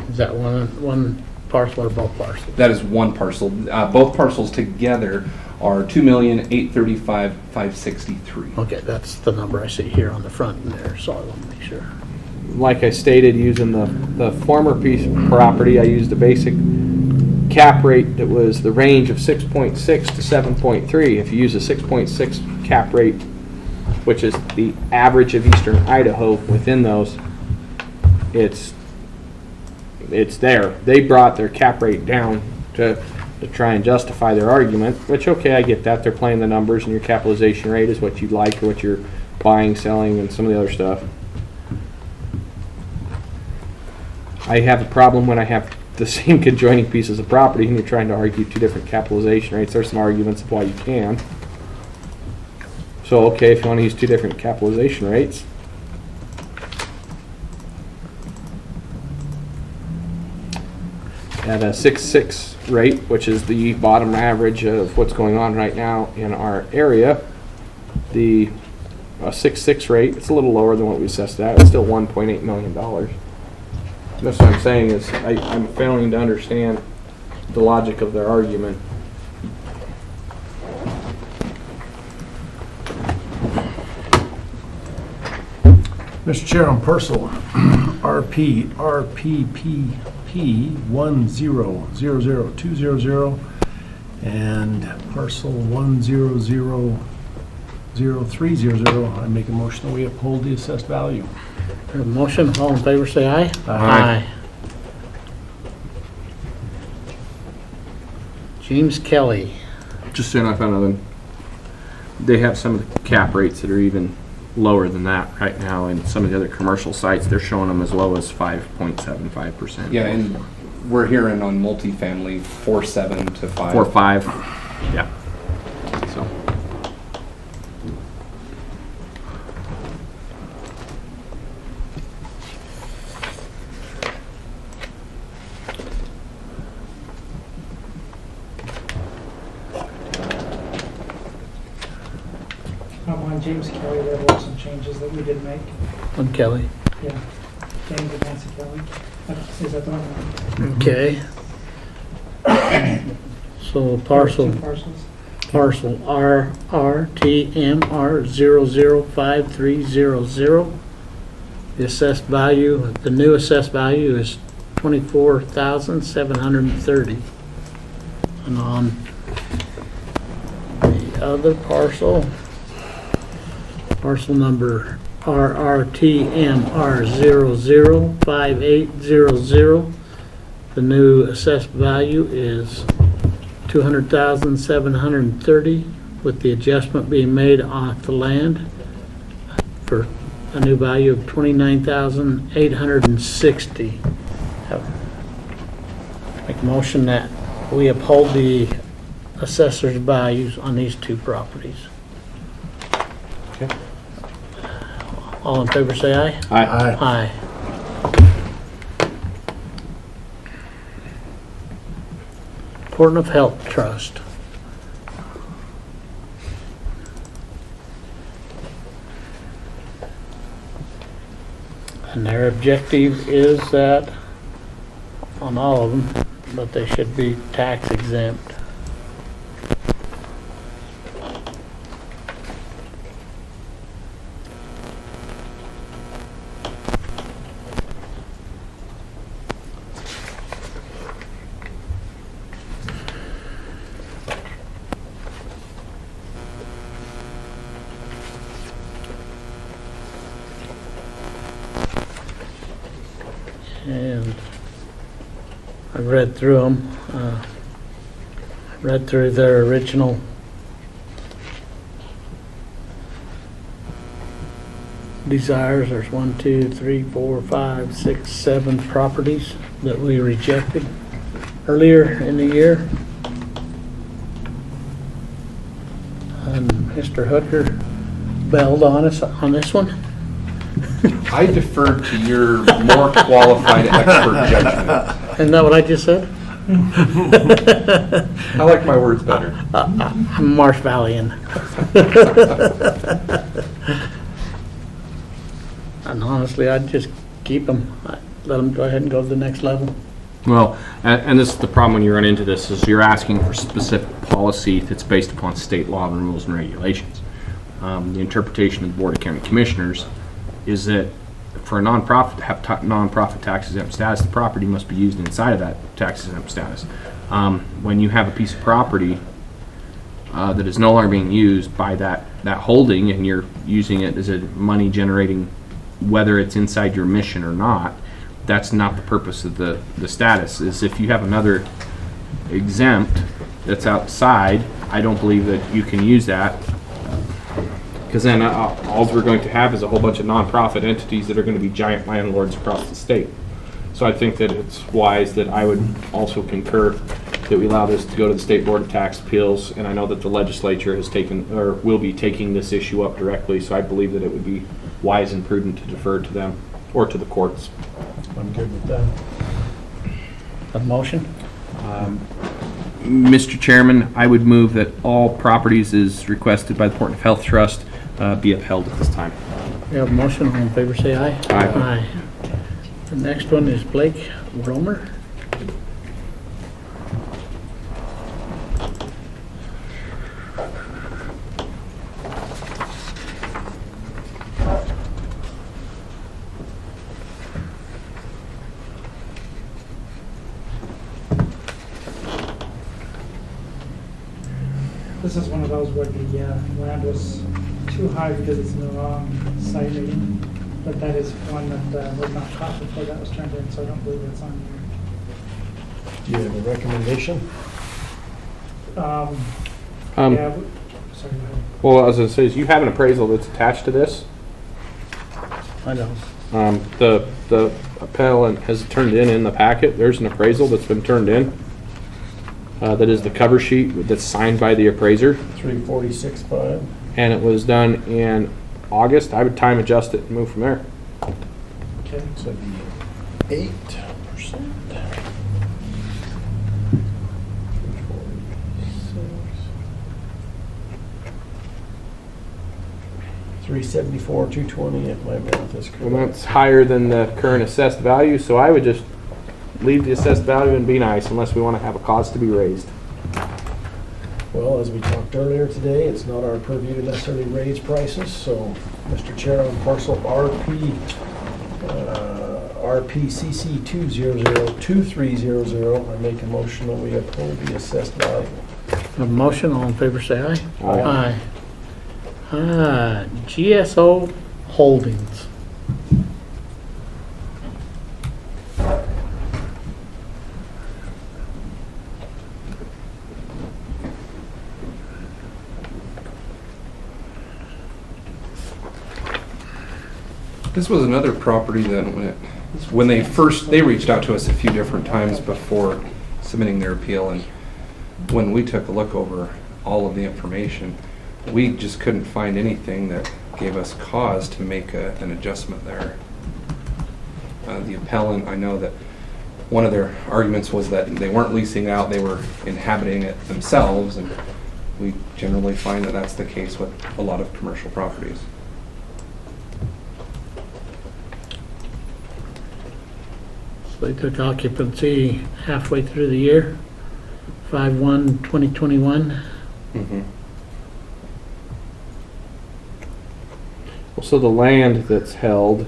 Is that one parcel or both parcels? That is one parcel. Both parcels together are $2,835,563. Okay, that's the number I see here on the front and there, so I want to make sure. like I stated, using the former piece of property, I used the basic cap rate that was the range of 6.6 to 7.3. If you use a 6.6 cap rate, which is the average of eastern Idaho within those, it's there. They brought their cap rate down to try and justify their argument, which, okay, I get that. They're playing the numbers, and your capitalization rate is what you like or what you're buying, selling, and some of the other stuff. I have a problem when I have the same conjoining pieces of property and you're trying to argue two different capitalization rates. There's some arguments of why you can. So, okay, if you want to use two different capitalization rates, at a 6.6 rate, which is the bottom average of what's going on right now in our area, the 6.6 rate, it's a little lower than what we assessed at. It's still $1.8 million. That's what I'm saying is I'm failing to understand the logic of their argument. Mr. Chair, on parcel RPPP 1000200 and parcel 1000300, I make a motion that we uphold the assessed value. A motion, all in favor say aye. Aye. James Kelly. Just soon I found out they have some of the cap rates that are even lower than that right now, and some of the other commercial sites, they're showing them as low as 5.75%. Yeah, and we're hearing on multifamily 4.7 to 5. 4.5, yeah. So. On James Kelly, there were some changes that we did make. On Kelly. Yeah, James and Nancy Kelly. Is that the one? Okay. So parcel Two parcels. RRTMR005300. The assessed value, the new assessed value is $24,730. And on the other parcel number RRTMR005800, the new assessed value is $200,730, with the adjustment being made off the land for a new value of $29,860. Make a motion that we uphold the assessor's values on these two properties. Okay. All in favor say aye. Aye. Aye. Department of Health Trust. And their objective is that, on all of them, that they should be tax exempt. And I read through them, read through their original desires. There's 1, 2, 3, 4, 5, 6, 7 properties that we rejected earlier in the year. And Mr. Hooker bailed on us on this one. I defer to your more qualified expert judgment. Isn't that what I just said? I like my words better. I'm Marsh Valleyan. And honestly, I'd just keep them. Let them go ahead and go to the next level. Well, and this is the problem when you run into this, is you're asking for specific policy that's based upon state law and rules and regulations. The interpretation of the Board of County Commissioners is that for a nonprofit to have nonprofit tax exempt status, the property must be used inside of that tax exempt status. When you have a piece of property that is no longer being used by that holding, and you're using it as a money generating, whether it's inside your mission or not, that's not the purpose of the status. Is if you have another exempt that's outside, I don't believe that you can use that, because then all we're going to have is a whole bunch of nonprofit entities that are going to be giant landlords across the state. So I think that it's wise that I would also concur that we allow this to go to the State Board of Tax Appeals, and I know that the legislature has taken, or will be taking this issue up directly, so I believe that it would be wise and prudent to defer to them, or to the courts. I'm good with that. A motion? Mr. Chairman, I would move that all properties as requested by the Department of Health Trust be upheld at this time. We have a motion. All in favor, say aye. Aye. The next one is Blake Romer. This is one of those where the land was too high because it's in the wrong site rating, but that is one that was not caught before that was turned in, so I don't believe it's on Do you have a recommendation? here. Yeah, sorry, go ahead. Well, as I say, is you have an appraisal that's attached to this. I know. The appellant has turned in the packet. There's an appraisal that's been turned in. That is the cover sheet that's signed by the appraiser, 346.5. and it was done in August. I would time adjust it and move from there. Okay. So it'd be 8%. 374, 220, if my math is correct. And that's higher than the current assessed value, so I would just leave the assessed value and be nice unless we want to have a cause to be raised. Well, as we talked earlier today, it's not our purview to necessarily raise prices, so Mr. Chair, on parcel RPCC 2002300, I make a motion that we uphold the assessed value. A motion. All in favor, say aye. Aye. GSO Holdings. This was another property that when they reached out to us a few different times before submitting their appeal, and when we took a look over all of the information, we just couldn't find anything that gave us cause to make an adjustment there. The appellant, I know that one of their arguments was that they weren't leasing out, they were inhabiting it themselves, and we generally find that that's the case with a lot of commercial properties. So they took occupancy halfway through the year, 5/1/2021. Mhm. So the land that's held,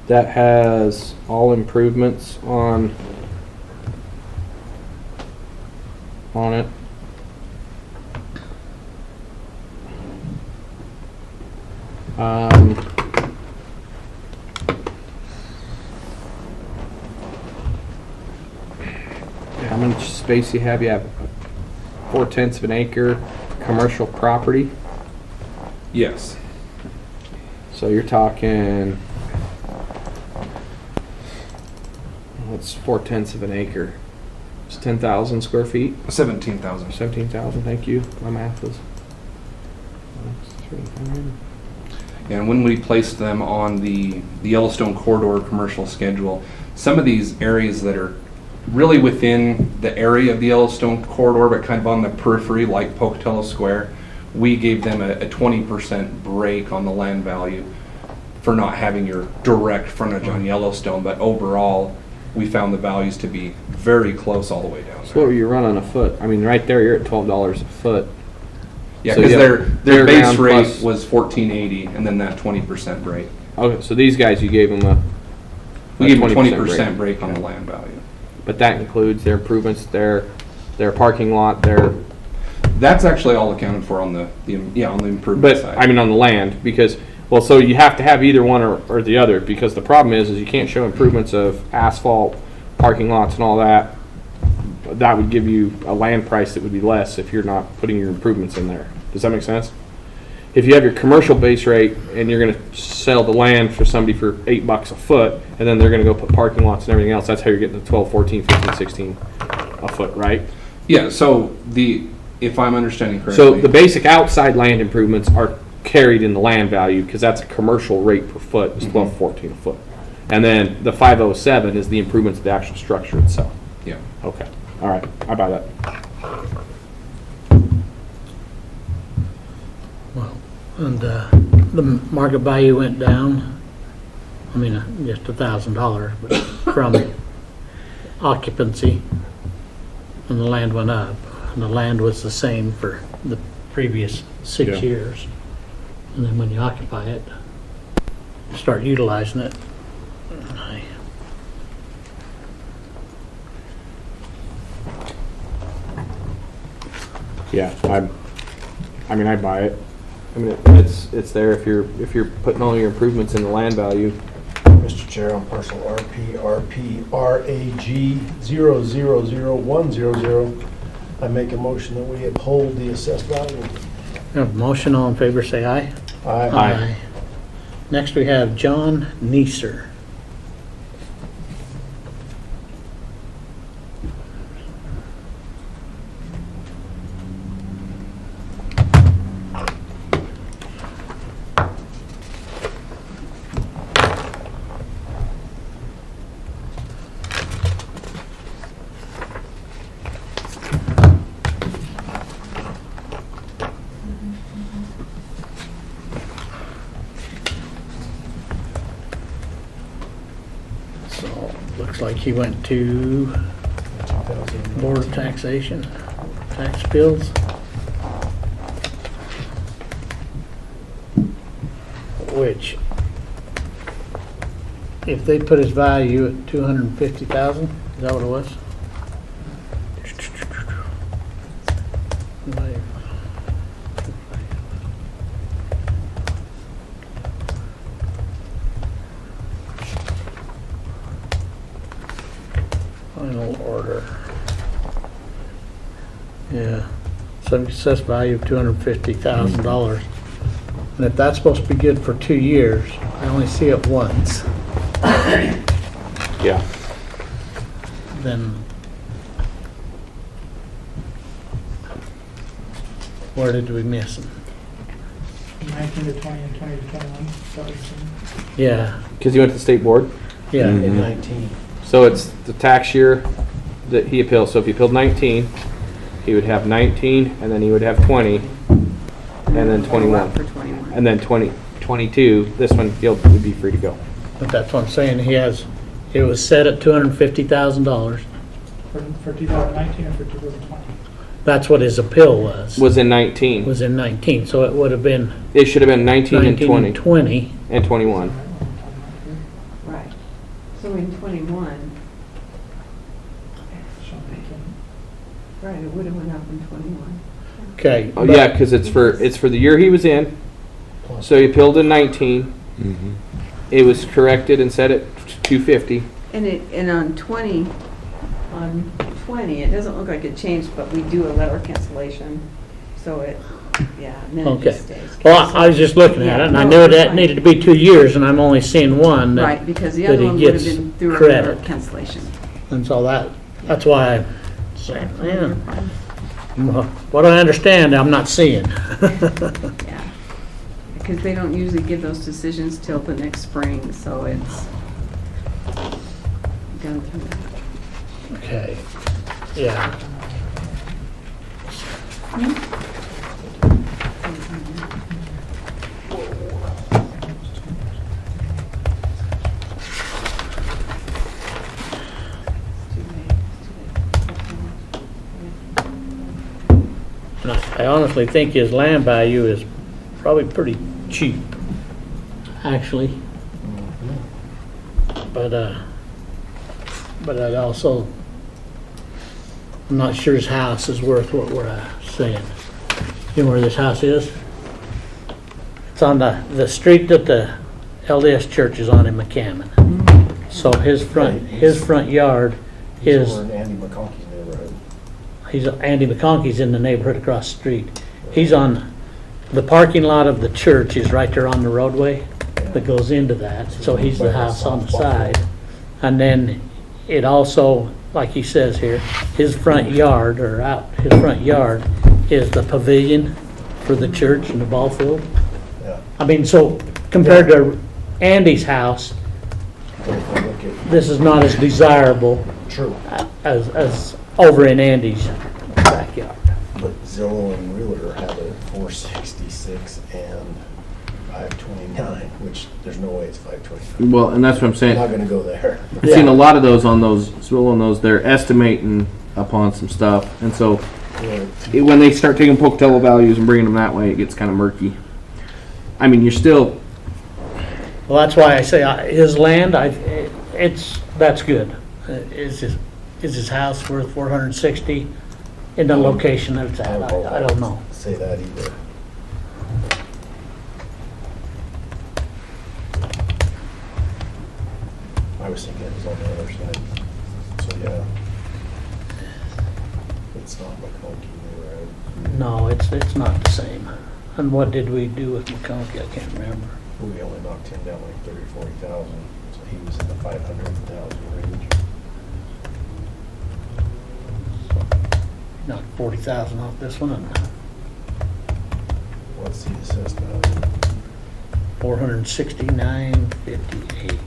that has all improvements on it. How much space you have? You have 4/10 of an acre commercial property. Yes. So you're talking, what's 4/10 of an acre? It's 10,000 square feet? 17,000. 17,000, thank you. My math is. And when we placed them on the Yellowstone corridor commercial schedule, some of these areas that are really within the area of the Yellowstone corridor, but kind of on the periphery, like Pocatello Square, we gave them a 20% break on the land value for not having your direct frontage on Yellowstone. But overall, we found the values to be very close all the way down So what there. were you running a foot? I mean, right there, you're at $12 a foot. Yeah, So because you have their base fairground rate plus- was $14.80, and then that 20% break. Okay, so these guys, you gave them We gave them a 20% 20% break on the land value. But that includes their improvements, their parking lot, their, That's actually all accounted for on the improvement but, side. I mean, on the land, because, well, so you have to have either one or the other, because the problem is you can't show improvements of asphalt, parking lots and all that. That would give you a land price that would be less if you're not putting your improvements in there. Does that make sense? If you have your commercial base rate and you're gonna sell the land for somebody for $8 a foot, and then they're gonna go put parking lots and everything else, that's how you're getting the 12, 14, 15, 16 a foot, right? Yeah, so if I'm understanding correctly. So the basic outside land improvements are carried in the land value, because that's a commercial rate per foot, is 12, 14 a foot. And then the 507 is the improvements to the actual structure itself. Yeah. Okay, all right, I buy that. And the market value went down, I mean, just $1,000, but from occupancy, and the land went up. And the land was the same for the previous 6 Yeah. years. And then when you occupy it, you start utilizing it. Yeah, I mean, I buy it. I mean, it's there if you're putting all your improvements in the land value. Mr. Chair, on parcel RP RAG 000100, I make a motion that we uphold the assessed value. We have a motion, all in favor, say aye. Aye. Next, we have John Neeser. So, looks like he went to Board of Taxation, tax bills. Which, if they put his value at 250,000, is that what it was? Final order. Yeah, so assessed value of $250,000. And if that's supposed to be good for 2 years, I only see it once, Yeah. then where did we miss them? 19 to 20 and 20 to 21, is that what you're saying? Yeah, Because you went to the state board? yeah. In 19. So it's the tax year that he appeals. So if he appealed 19, he would have 19, and then he would have 20, and then 21. For 21. And then 22, this one, he'll would be free to go. But that's what I'm saying, it was set at $250,000. For 2019 or for 2020? That's what his appeal was Was in 19. in 19, so it would have been It should have been 19 and 19 20 and 20. and 21. Right. So in 21, right, it would have went up in 21. Okay. Oh yeah, because it's for the year he was in. So he appealed in 19. Mhm. It was corrected and set at 250. And on 20, it doesn't look like it changed, but we do a letter cancellation, so it, yeah, and then it Okay. just stays. Well, I was just looking at it, and I knew that needed to be 2 years, and I'm only seeing one. that- Right, because the that other he one would have gets been through a letter credit. of cancellation. And so that's why I'm saying, yeah. What I understand, I'm not seeing. Yeah. Because they don't usually give those decisions till the next spring, so it's gone through that. Okay, yeah. And I honestly think his land value is probably pretty cheap, actually. But I also, I'm not sure his house is worth what we're saying. You know where this house is? It's on the street that the LDS church is on in McCammon. So his front yard is, Andy McConkey's neighborhood. Andy McConkey's in the neighborhood across the street. He's on, the parking lot of the church is right there on the roadway that goes into that. So he's the house on the side. And then it also, like he says here, his front yard is the pavilion for the church and the ball field. Yeah. I mean, so compared to Andy's house, this is not as desirable True, as over in Andy's backyard. but Zillow and Realtor have it at 466 and 529, which there's no way it's 529. Well, and that's what I'm I'm saying. not gonna go there. I've seen a lot of those on those Zillow and those. They're estimating upon some stuff, and so when they start taking Pocatello values and bringing them that way, it gets kind of murky. I mean, you're still. Well, that's why I say his land, that's good. Is his house worth 460 in the location that it's at? I don't know. Say that either. I was thinking it was on the other side. So, yeah. It's not McConkey, right? No, it's not the same. And what did we do with McConkey? I can't remember. We only knocked him down like 30, 40,000, so he was in the 500,000 range. Knocked 40,000 off this one, and What's the assessed value? 469.58.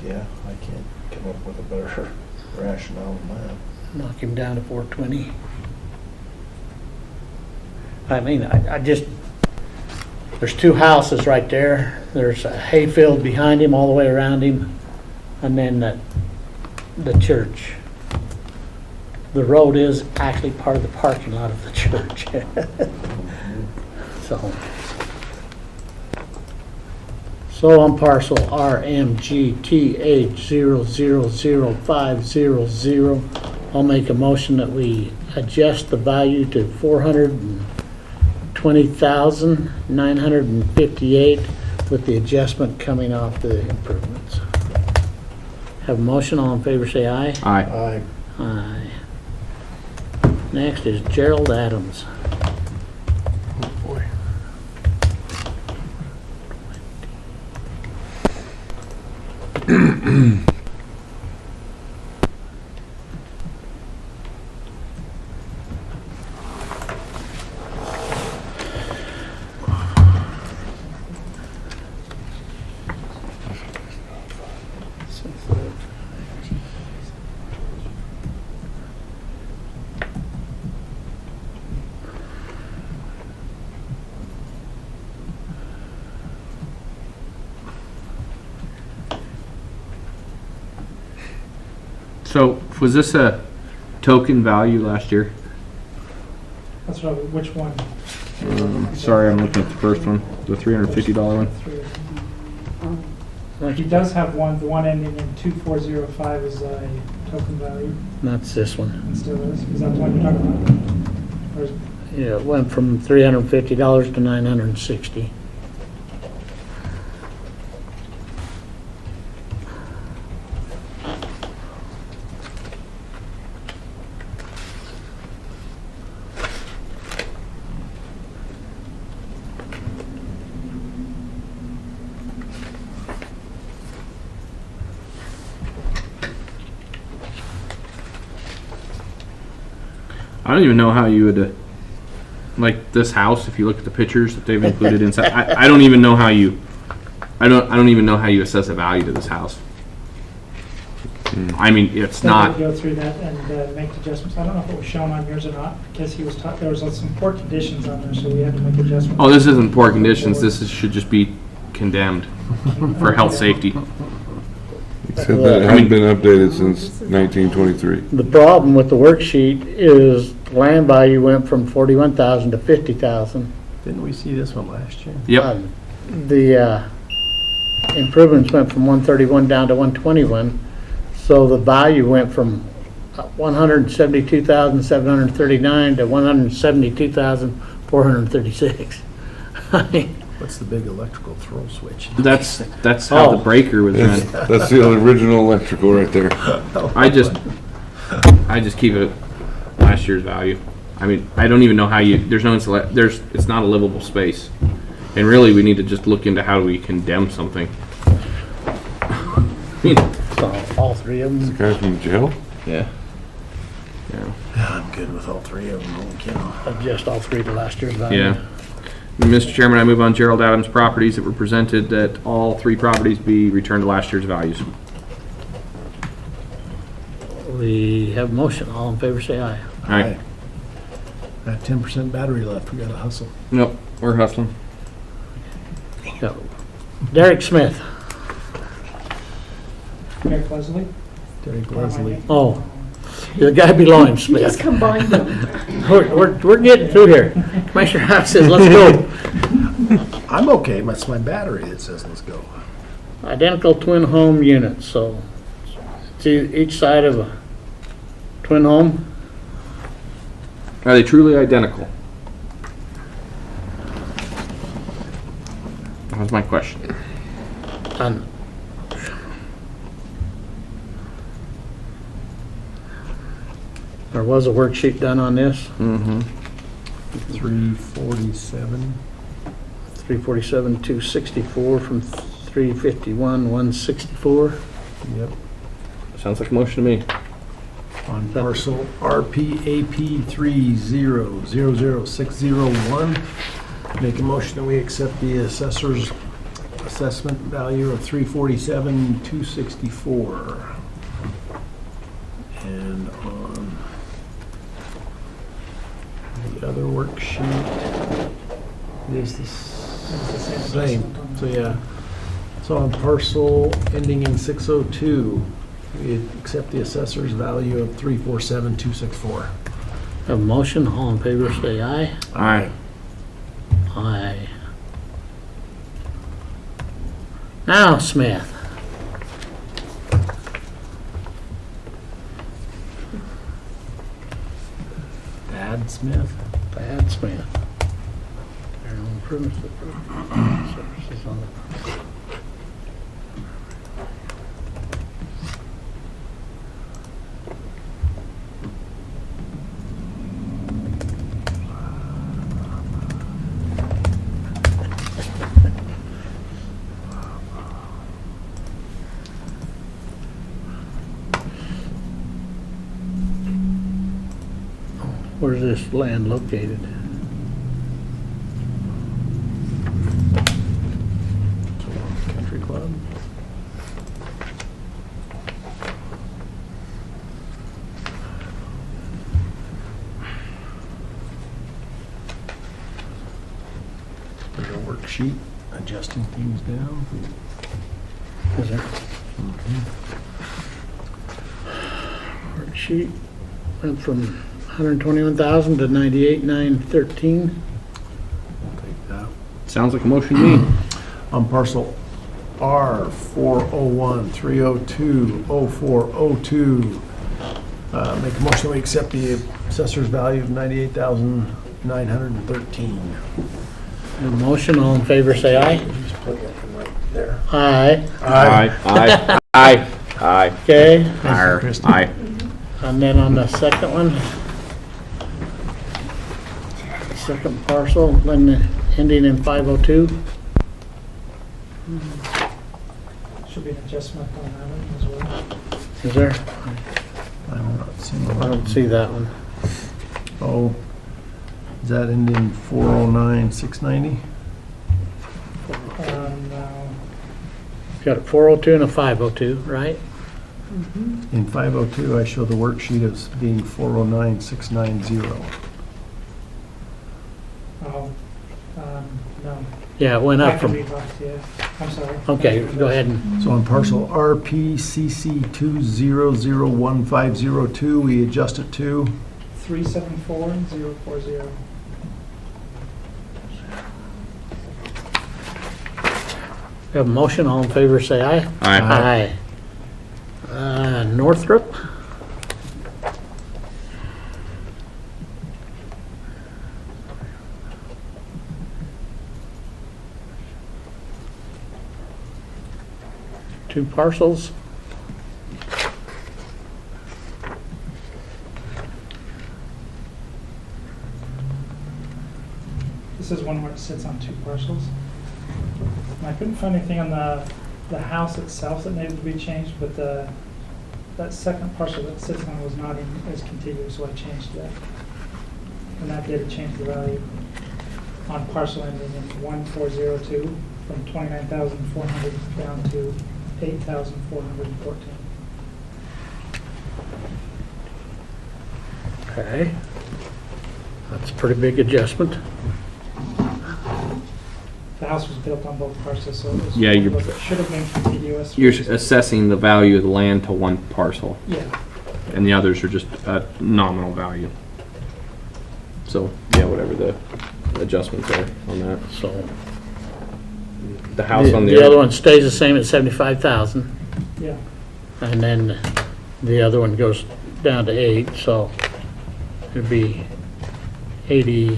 Yeah, I can't come up with a better rationale than that. Knock him down to 420. I mean, I just, there's two houses right there. There's a hayfield behind him, all the way around him, and then the church. The road is actually part of the parking lot of the church. So on parcel RMGTH000500, I'll make a motion that we adjust the value to $420,958 with the adjustment coming off the improvements. Have a motion, all in favor say aye. Aye. Aye. Next is Gerald Adams. So was this a token value last year? That's what, which one? Sorry, I'm looking at the first one, the $350 one. He does have one, the one ending in 2405 is a token value. That's this one. It still is. Is that the one you're talking about? Or is, Yeah, it went from $350 to $960. I don't even know how you would, like this house, if you look at the pictures that they've included inside, I don't even know how you, I don't even know how you assess a value to this house. I mean, it's so not, we'll go through that and make adjustments. I don't know if it was shown on yours or not, because he was there was some poor conditions on there, so we had to make adjustments. oh, this isn't poor conditions, should just be condemned for health, safety. It said that it hadn't been updated since 1923. The problem with the worksheet is land value went from 41,000 to 50,000. Didn't we see this one last year? Yep, The improvements went from 131 down to 121, so the value went from 172,739 to 172,436. I mean, What's the big electrical throw switch? that's how the breaker was run. That's the original electrical right there. I just keep it last year's value. I mean, I don't even know how you, there's no it's not a livable space. And really, we need to just look into how do we condemn something. I mean, so all three of The them, guy from jail? yeah. Yeah. I'm good with all three of them, holy cow. adjust all three to last year's value. Yeah. Mr. Chairman, I move on Gerald Adams' properties that were presented, that all three properties be returned to last year's values. We have a motion. All in favor, say aye. All right. Got 10% battery left, we gotta hustle. Nope, we're hustling. Go. Derek Smith. Eric Leslie? Derek Leslie. Oh, the guy below him, Smith. combined them. We're getting through here. Commissioner House says, let's go. I'm okay, it's my battery that says let's go. Identical twin home units, so it's each side of a twin home. Are they truly identical? That was my question. And there was a worksheet done on this, Mm-hmm. 347. 347, 264 from 351, 164. Yep. Sounds like a motion to me. On parcel RPAP 3000601. Make a motion that we accept the assessor's assessment value of 347,264. And on the other worksheet is the same. So yeah. So on parcel ending in 602, we accept the assessor's value of 347,264. Have a motion, all in favor say aye. Aye. Aye. Now, Smith. Dad Smith. Bad Smith. General improvements. Services on the- Where's this land located? Country Club. There's a worksheet adjusting things down. Is there? Worksheet went from 121,000 to 98,913. Take that. Sounds like a motion to me. On parcel R 401-302-0402, make a motion we accept the assessor's value of 98,913. A motion, all in favor, say aye. Just plug that from right there. Aye. Aye. Aye. Aye. Okay, Aye. Christie. Aye. and then on the second one, second parcel, then ending in 502. Should be an adjustment on that one as well. Is there? I'm not seeing I that. don't see that one. Oh, is that ending 409-690? No, Got a 402 and a 502, right? In 502, I show the worksheet as being 409-690. oh, no. Yeah, it went I up can from, read off, yeah, I'm sorry. okay, go ahead and, So on parcel RPCC 2001502, we adjust it to 374-040. we have a motion, all in favor, say aye. Aye. Aye. Northrop? Two parcels. This is one where it sits on two parcels. And I couldn't find anything on the house itself that needed to be changed, but that second parcel that sits on was not as contiguous, so I changed that. And that did change the value on parcel ending in 1402 from 29,400 down to 8,414. Okay. That's a pretty big adjustment. The house was built on both parcels, so it was. Yeah, it should have been contiguous. You're assessing the value of the land to one parcel, Yeah, and the others are just a nominal value. So, yeah, whatever the adjustments are on that. So The house on the other one stays the same at 75,000, yeah. and then the other one goes down to 8, so it'd be 80,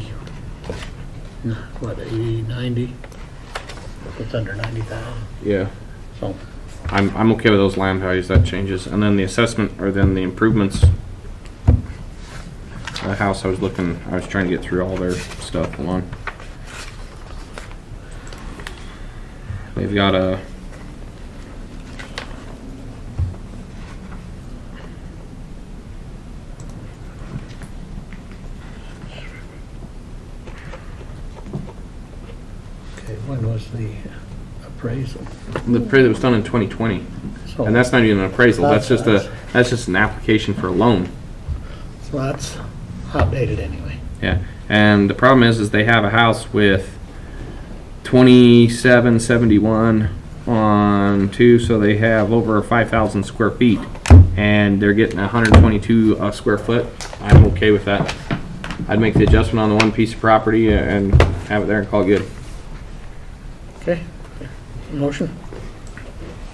what, 80, 90? It's under 90,000, Yeah. so. I'm okay with those land values, that changes. And then the assessment, or then the improvements. The house, I was trying to get through all their stuff, hold on. They've got a, Okay, when was the appraisal? the appraisal was done in 2020. So- And that's not even an appraisal, that's just That's- that's just an application for a loan. So that's outdated anyway. Yeah, and the problem is they have a house with 2771 on two, so they have over 5,000 square feet, and they're getting 122 square foot. I'm okay with that. I'd make the adjustment on the one piece of property and have it there and call it good. Okay, motion?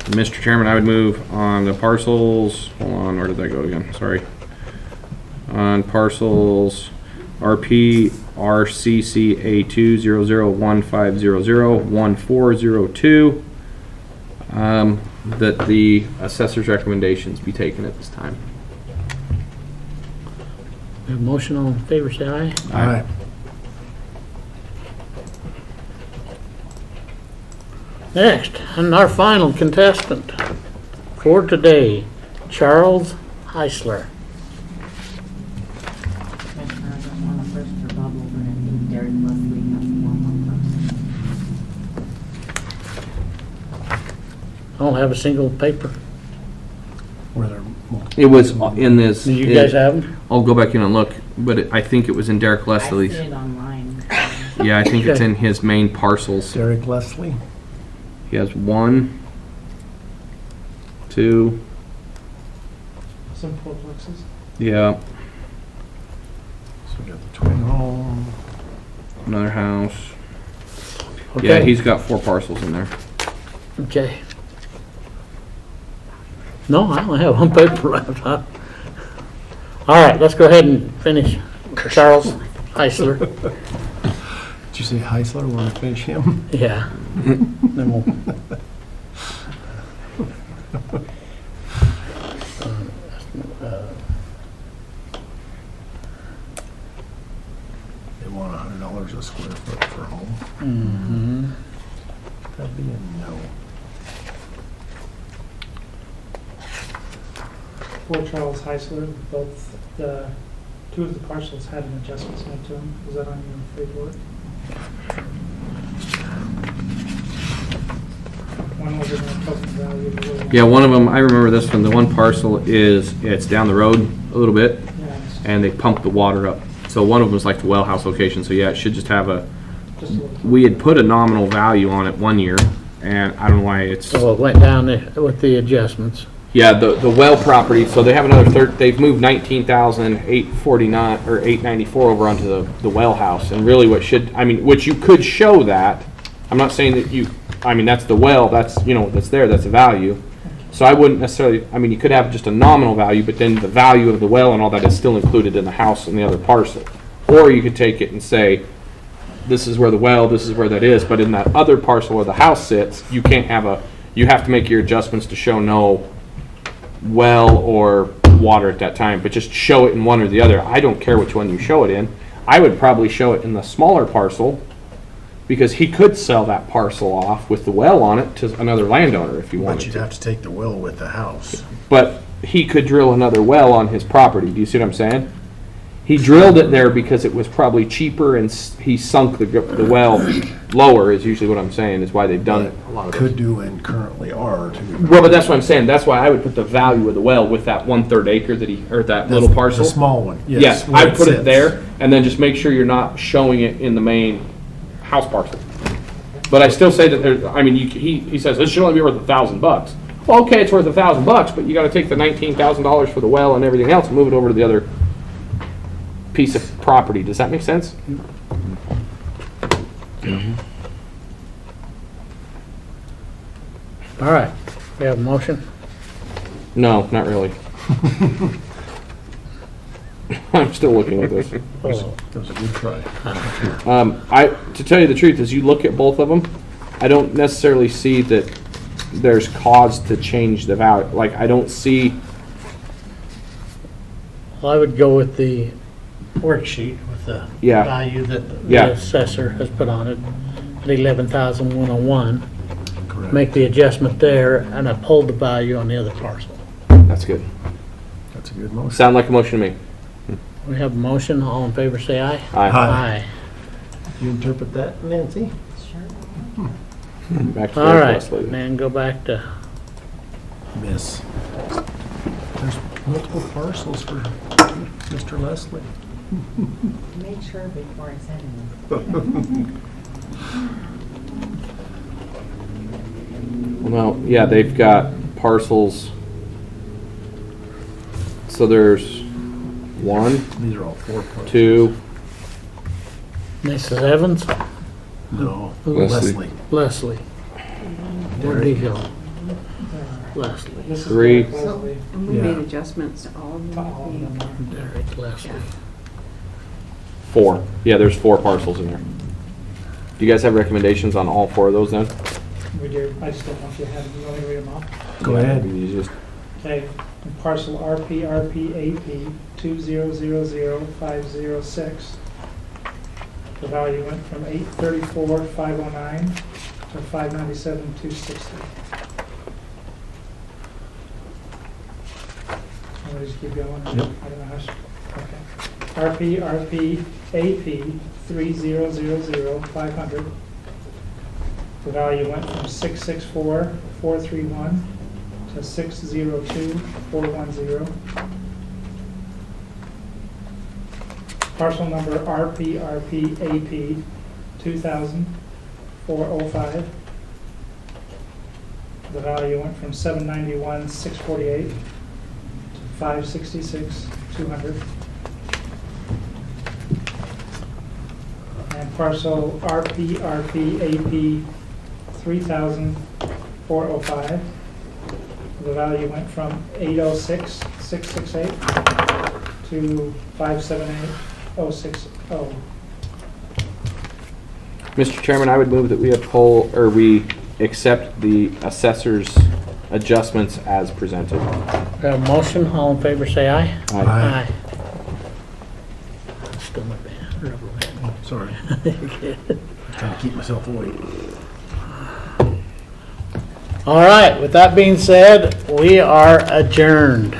Mr. Chairman, I would move on the parcels, hold on, where did that go again? Sorry. On parcels RP RCCA 20015001402, that the assessor's recommendations be taken at this time. We have a motion, all in favor, say aye. Aye. Next, and our final contestant for today, Charles Heisler. Commissioner, I don't want to burst your bubble, but I think Derek Leslie has one more person. I don't have a single paper. Were there It was in this. Do you guys have them? I'll go back in and look, but I think it was in Derek I see Leslie's. it online. Yeah, I think it's Okay. in his main parcels. Derek Leslie? He has 1, 2, So Some fourplexes. Yeah, So we got the twin home. another house. Okay. Yeah, he's got 4 parcels in there. Okay. No, I only have one paper left, huh? All right, let's go ahead and finish Charles Heisler. Did you say Heisler? Want to finish him? Yeah. Then we'll. They want $100 a square foot for home. Mhm. That'd be a no. For Charles Heisler, both two of the parcels had an adjustment made to them. Was that on your paperwork? One was in the total value of the little one. Yeah, one of them, I remember this one, the one parcel it's down the road a little bit, Yeah, and they pump the water up. So one of them was like the well house location, so yeah, it should just have just a little. we had put a nominal value on it one year, and I don't know why it's, So it went down with the adjustments. yeah, the well property, so they have another they've moved 19,849, or 894 over onto the well house, and really which you could show that, I'm not saying that that's the well, that's, that's there, that's a value. So I wouldn't necessarily, you could have just a nominal value, but then the value of the well and all that is still included in the house and the other parcel. Or you could take it and say, this is where the well, this is where that is, but in that other parcel where the house sits, you have to make your adjustments to show no well or water at that time, but just show it in one or the other. I don't care which one you show it in. I would probably show it in the smaller parcel, because he could sell that parcel off with the well on it to another landowner if he wanted But you'd to. have to take the well with the house. But he could drill another well on his property. Do you see what I'm saying? He drilled it there because it was probably cheaper, and he sunk the well lower, is usually what I'm saying, is why they've done a lot of Could it. do and currently are too. Well, but that's what I'm saying. That's why I would put the value of the well with that 1/3 acre or that little parcel. The small one, yes. Yes, where I'd put it sits. there, and then just make sure you're not showing it in the main house parcel. But I still say that he says this should only be worth $1,000. Well, okay, it's worth $1,000, but you gotta take the $19,000 for the well and everything else and move it over to the other piece of property. Does that make sense? All right, we have a motion. No, not really. I'm still looking at this. Oh, That was a good try. To tell you the truth, as you look at both of them, I don't necessarily see that there's cause to change the value. Like, I don't see, well, I would go with the worksheet with the Yeah. value that Yeah. the assessor has put on it, at 11,101. Correct. Make the adjustment there, and uphold the value on the other parcel. that's good. That's a good motion. Sound like a motion to me. We have a motion, all in favor say aye. Aye. Aye. You interpret that, Nancy? Back to All those, right, Leslie. then go back to, Miss. There's multiple parcels for Mr. Leslie. Make sure before I send them. Well, yeah, they've got parcels. So there's 1, These are all 4 parcels. 2, Mrs. Evans, No, Leslie. Leslie. Where'd he go? Leslie, This is 3. Derek Leslie, And we Yeah. made adjustments to all of to them. all of them are. Derek Leslie. 4. Yeah, there's 4 parcels in there. Do you guys have recommendations on all 4 of those then? We do, I just don't want you to have, you want me to read them off? Go Yeah, ahead. you just- Okay, parcel RPRPAP 2000506. The value went from 834,509 to 597,260. I'm gonna just keep going. Yep. I don't know how. Okay. RPRPAP 3000500. The value went from 664,431 to 602,410. Parcel number RPRPAP 2,405. The value went from 791,648 to 566,200. And parcel RPRPAP 3,405. The value went from 806,668 to 578,060. Mr. Chairman, I would move that we we accept the assessor's adjustments as presented. We have a motion, all in favor say aye. Aye. Still my band, rubber band. Oh, sorry. Trying to keep myself awake. All right, with that being said, we are adjourned.